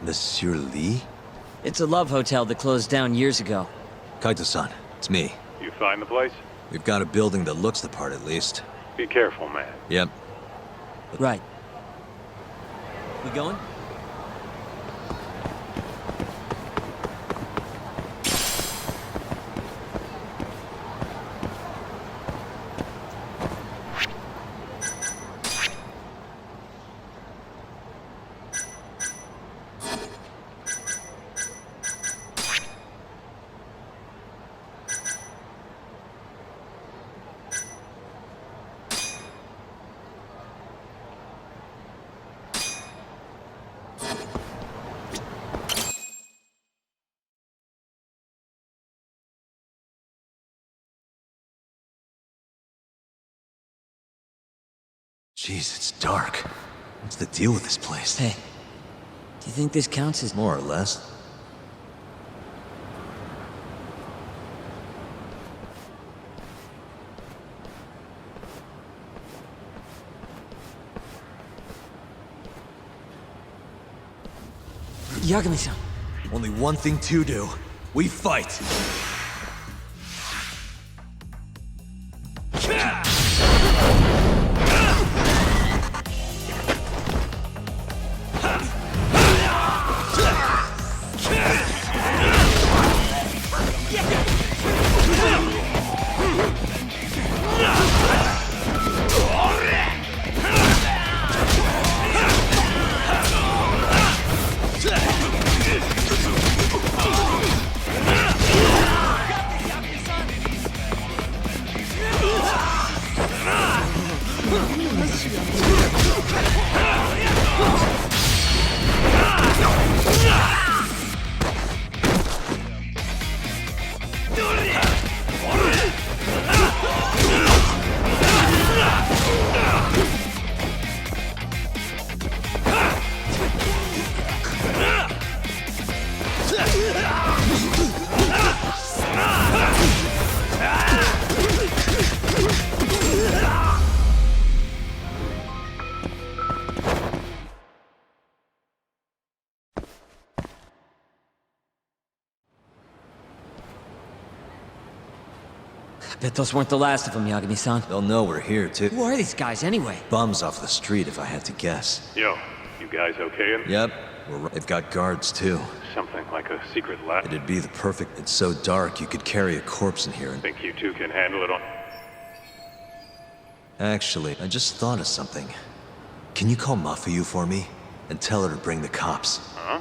Monsieur Lee? It's a love hotel that closed down years ago. Kaito-san, it's me. You find the place? We've got a building that looks the part, at least. Be careful, man. Yep. Right. We going? Jeez, it's dark. What's the deal with this place? Hey, do you think this counts as... More or less. Yagami-san. Only one thing to do. We fight! Bet those weren't the last of them, Yagami-san. They'll know we're here, too. Who are these guys, anyway? Bums off the street, if I had to guess. Yo, you guys okay? Yep. They've got guards, too. Something like a secret lab. It'd be the perfect... It's so dark, you could carry a corpse in here and... Think you two can handle it on... Actually, I just thought of something. Can you call Mafuyu for me? And tell her to bring the cops. Huh?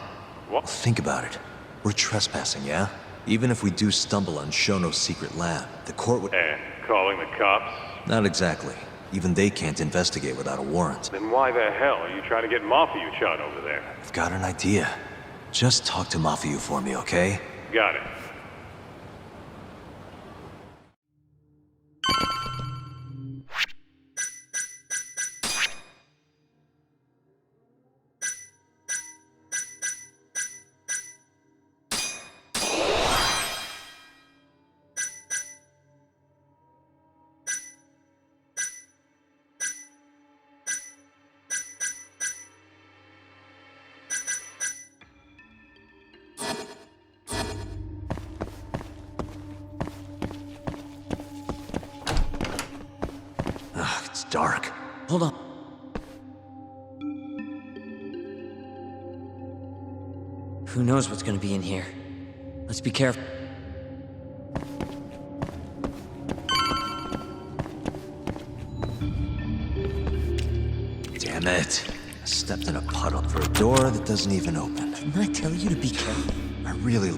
What? Think about it. We're trespassing, yeah? Even if we do stumble on Shono's secret lab, the court would... And calling the cops? Not exactly. Even they can't investigate without a warrant. Then why the hell are you trying to get Mafuyu shot over there? I've got an idea. Just talk to Mafuyu for me, okay? Got it. It's dark. Hold on. Who knows what's gonna be in here? Let's be careful. Damn it. I stepped in a puddle for a door that doesn't even open. Didn't I tell you to be careful? I really...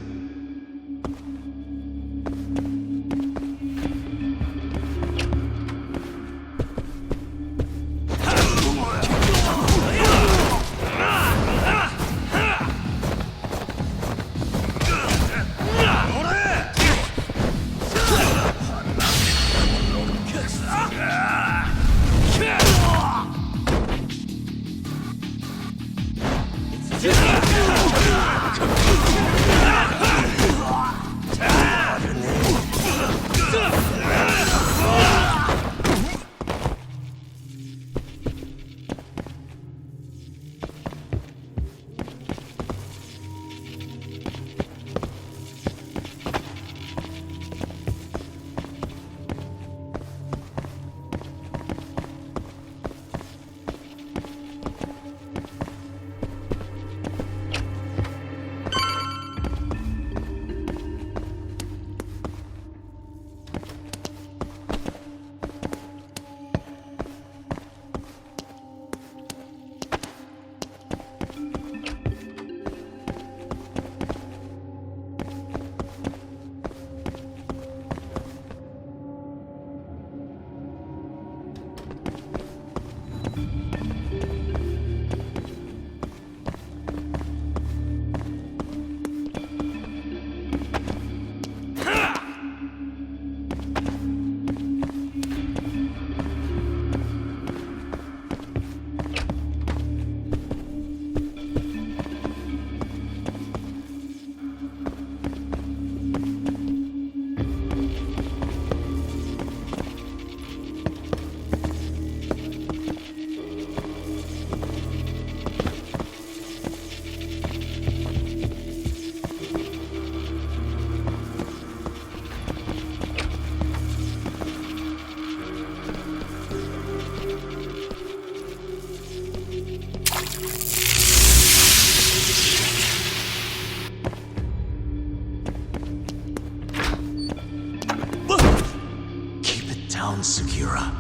Down, Segura.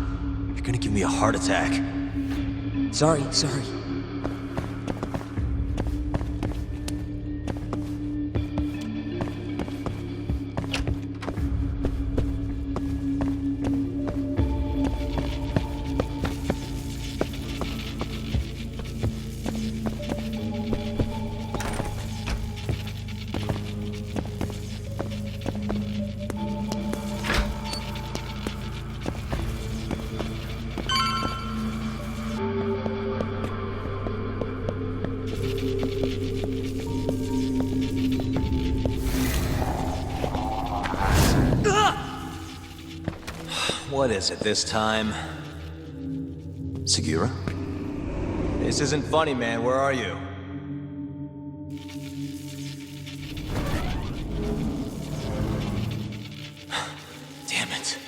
You're gonna give me a heart attack. Sorry. What is it this time? Segura? This isn't funny, man. Where are you? Damn it.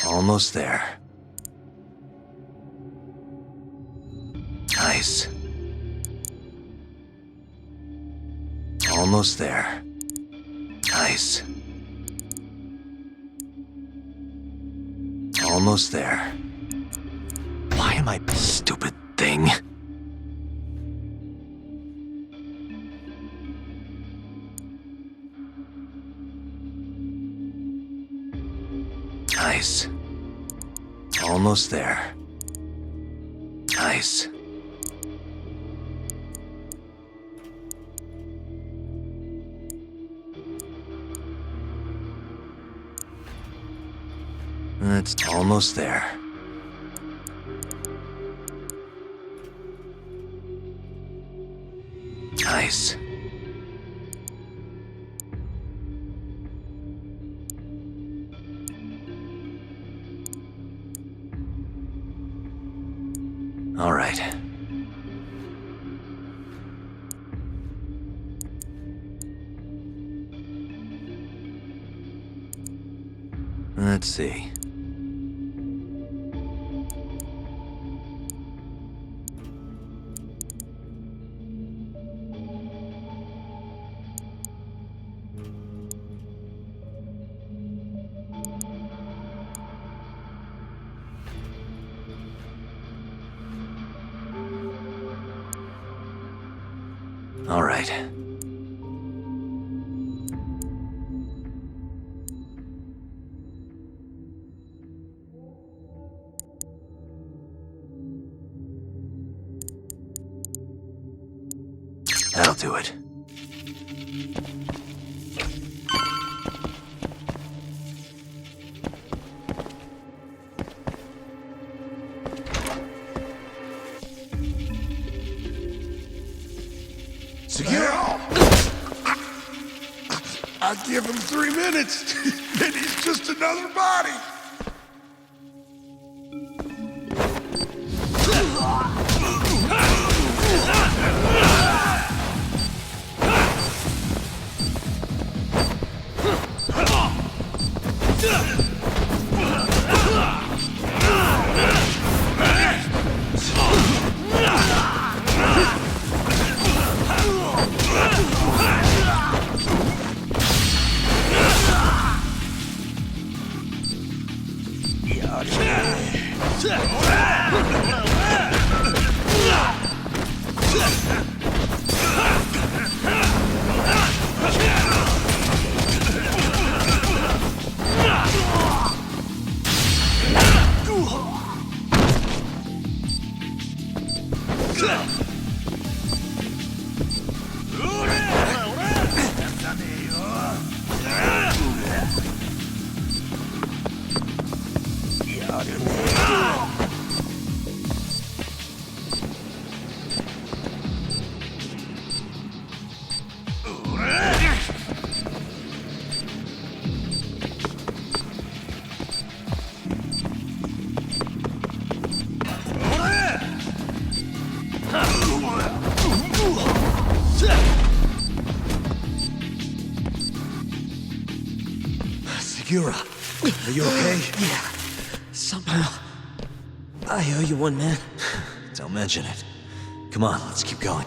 Almost there. Nice. Almost there. Nice. Almost there. Why am I... Stupid thing. Nice. Almost there. Nice. That's almost there. Nice. All right. Let's see. All right. That'll do it. I give him 3 minutes, then he's just another body. Segura, are you okay? Yeah. Somehow. I owe you one, man. Don't mention it. Come on, let's keep going.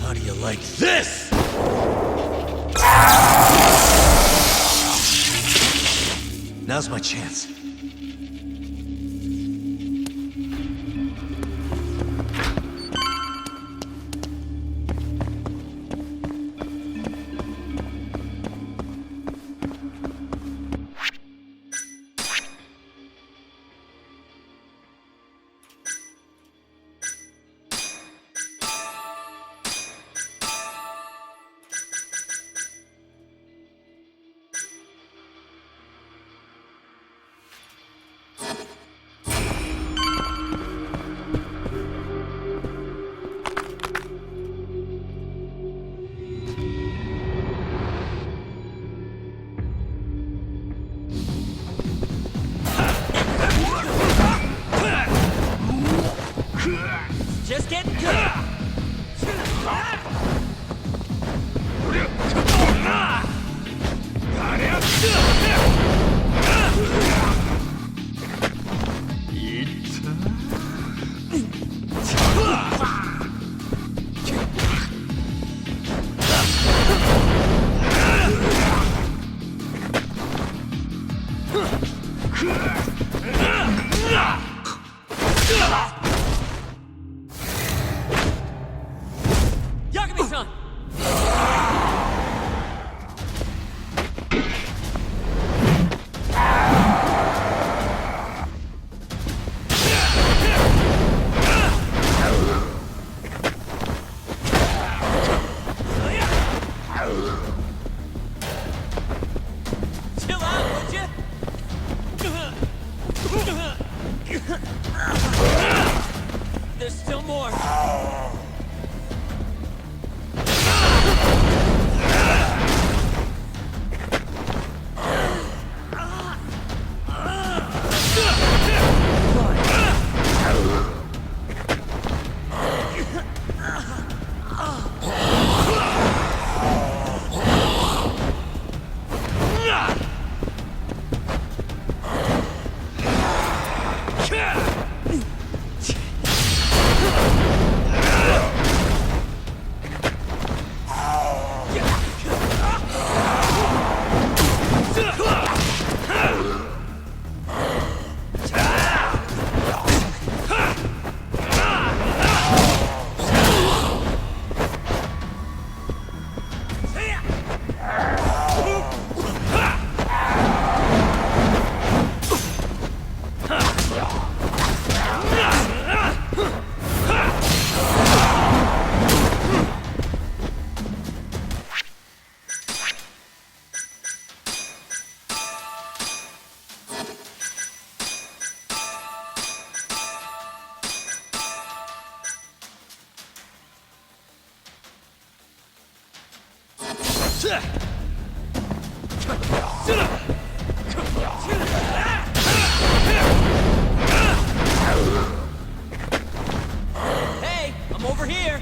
How do you like this? Now's my chance. Just getting good. Yakuza-san! Chill out, would you? There's still more. Hey, I'm over here.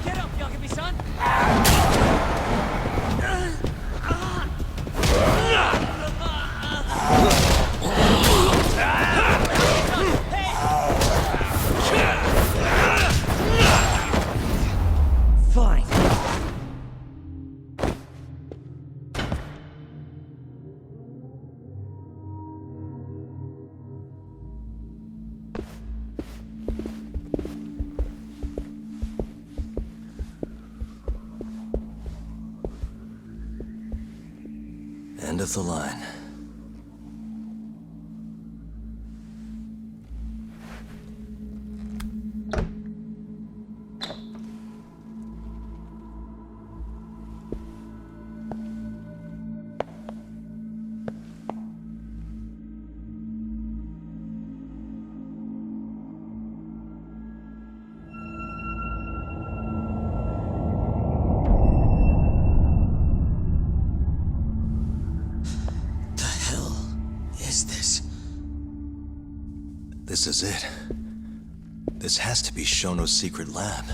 Get up, Yakuza-san. Hey! End of the line. This is it. This has to be Shono's secret lab.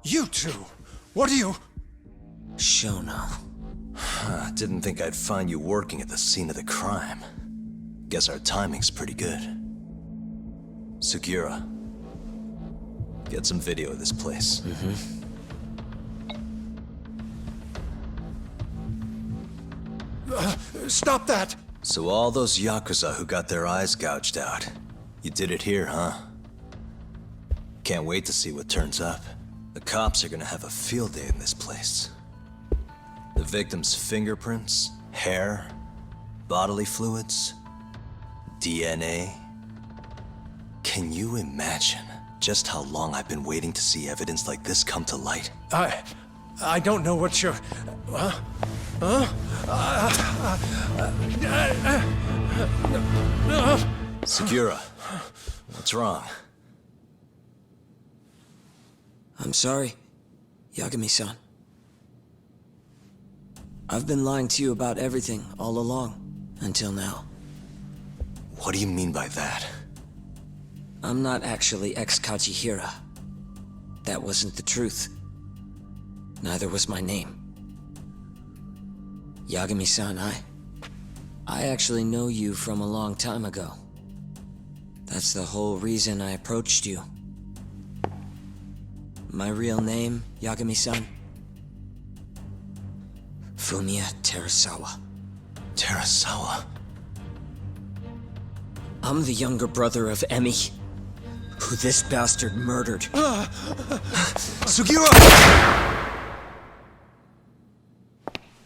You two! What are you... Shono. Didn't think I'd find you working at the scene of the crime. Guess our timing's pretty good. Sugiura. Get some video of this place. Stop that! So all those Yakuza who got their eyes gouged out, you did it here, huh? Can't wait to see what turns up. The cops are gonna have a field day in this place. The victim's fingerprints, hair, bodily fluids, DNA. Can you imagine just how long I've been waiting to see evidence like this come to light? I don't know what you're... Sugiura, what's wrong? I'm sorry, Yagami-san. I've been lying to you about everything all along, until now. What do you mean by that? I'm not actually ex-Kajihira. That wasn't the truth. Neither was my name. Yagami-san, I actually know you from a long time ago. That's the whole reason I approached you. My real name, Yagami-san? Fumiya Terasawa. Terasawa? I'm the younger brother of Emi, who this bastard murdered. Sugiura!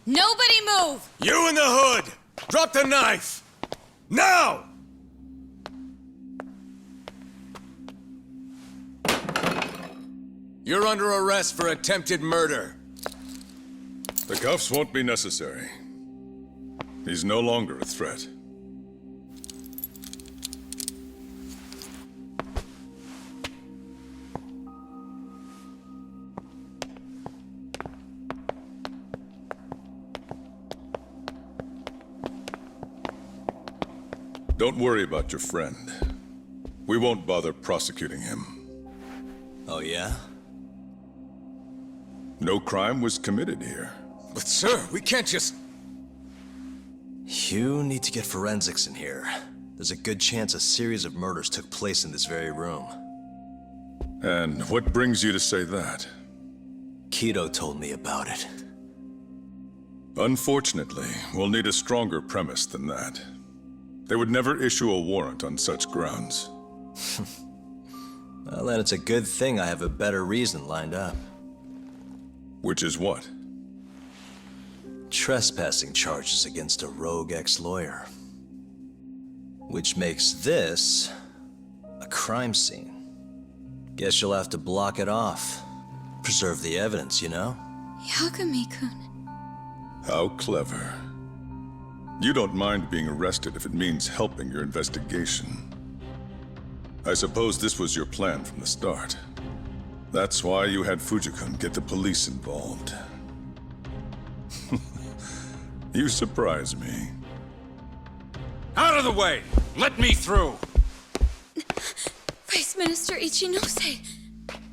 Nobody move! You in the hood! Drop the knife! Now! You're under arrest for attempted murder. The cuffs won't be necessary. He's no longer a threat. Don't worry about your friend. We won't bother prosecuting him. Oh, yeah? No crime was committed here. But sir, we can't just... You need to get forensics in here. There's a good chance a series of murders took place in this very room. And what brings you to say that? Kido told me about it. Unfortunately, we'll need a stronger premise than that. They would never issue a warrant on such grounds. Well, then it's a good thing I have a better reason lined up. Which is what? Trespassing charges against a rogue ex-lawyer. Which makes this a crime scene. Guess you'll have to block it off. Preserve the evidence, you know? Yagami-kun. How clever. You don't mind being arrested if it means helping your investigation. I suppose this was your plan from the start. That's why you had Fujikun get the police involved. You surprise me. Out of the way! Let me through! Vice Minister Ichinose.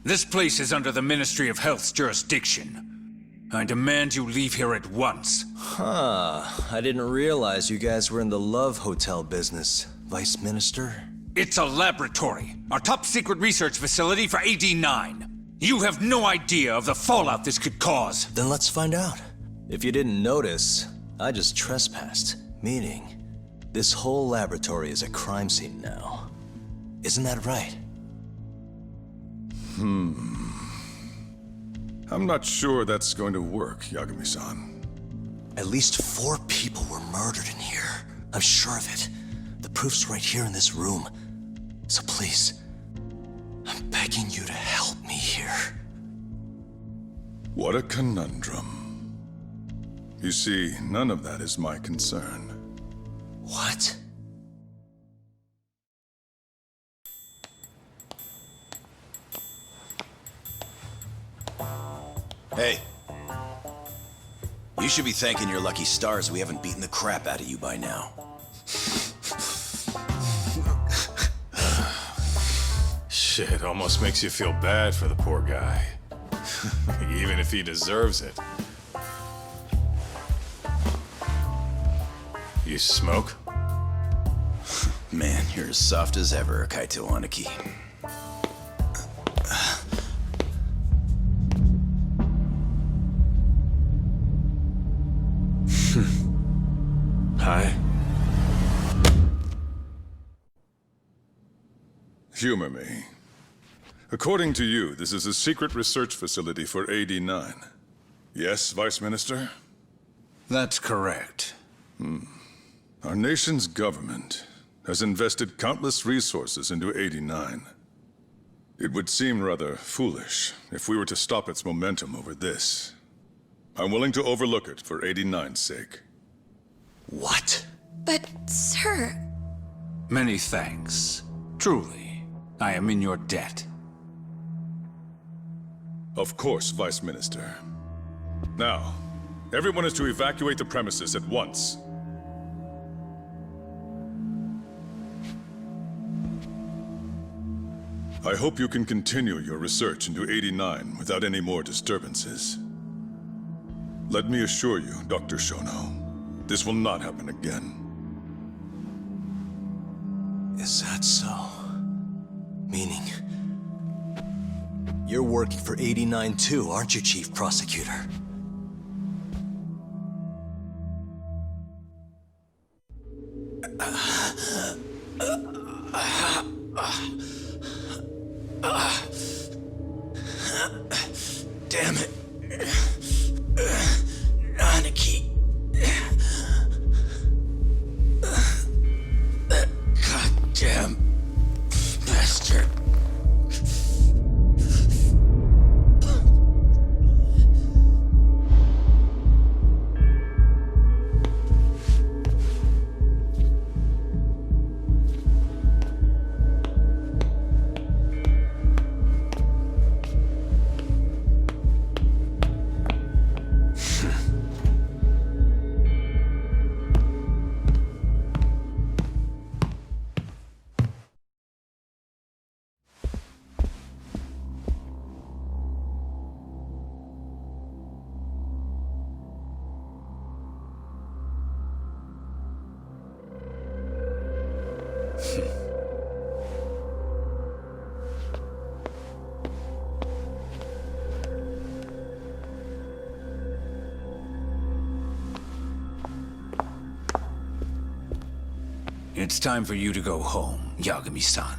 This place is under the Ministry of Health's jurisdiction. I demand you leave here at once. Huh. I didn't realize you guys were in the love hotel business, Vice Minister. It's a laboratory. Our top secret research facility for AD9. You have no idea of the fallout this could cause. Then let's find out. If you didn't notice, I just trespassed. Meaning, This whole laboratory is a crime scene now. Isn't that right? I'm not sure that's going to work, Yagami-san. At least 4 people were murdered in here. I'm sure of it. The proof's right here in this room. So please, I'm begging you to help me here. What a conundrum. You see, none of that is my concern. What? Hey. You should be thanking your lucky stars we haven't beaten the crap out of you by now. Shit, almost makes you feel bad for the poor guy. Even if he deserves it. You smoke? Man, you're as soft as ever, Kaito Aniki. Hi. Humor me. According to you, this is a secret research facility for AD9. Yes, Vice Minister? That's correct. Our nation's government has invested countless resources into 89. It would seem rather foolish if we were to stop its momentum over this. I'm willing to overlook it for 89's sake. What? But, sir... Many thanks. Truly, I am in your debt. Of course, Vice Minister. Now, everyone is to evacuate the premises at once. I hope you can continue your research into 89 without any more disturbances. Let me assure you, Dr. Shono, this will not happen again. Is that so? Meaning... you're working for 89 too, aren't you, Chief Prosecutor? Damn it. Aniki. That goddamn bastard. It's time for you to go home, Yagami-san.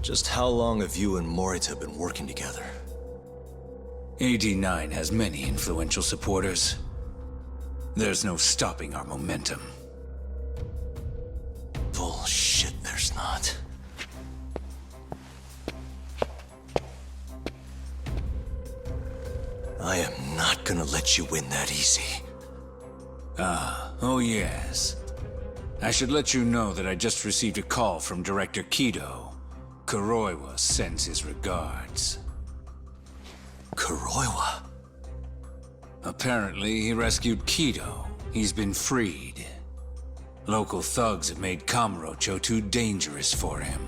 Just how long have you and Morita been working together? AD9 has many influential supporters. There's no stopping our momentum. Bullshit, there's not. I am not gonna let you win that easy. Oh yes. I should let you know that I just received a call from Director Kido. Kuroiwa sends his regards. Kuroiwa? Apparently, he rescued Kido. He's been freed. Local thugs have made Kamurocho too dangerous for him.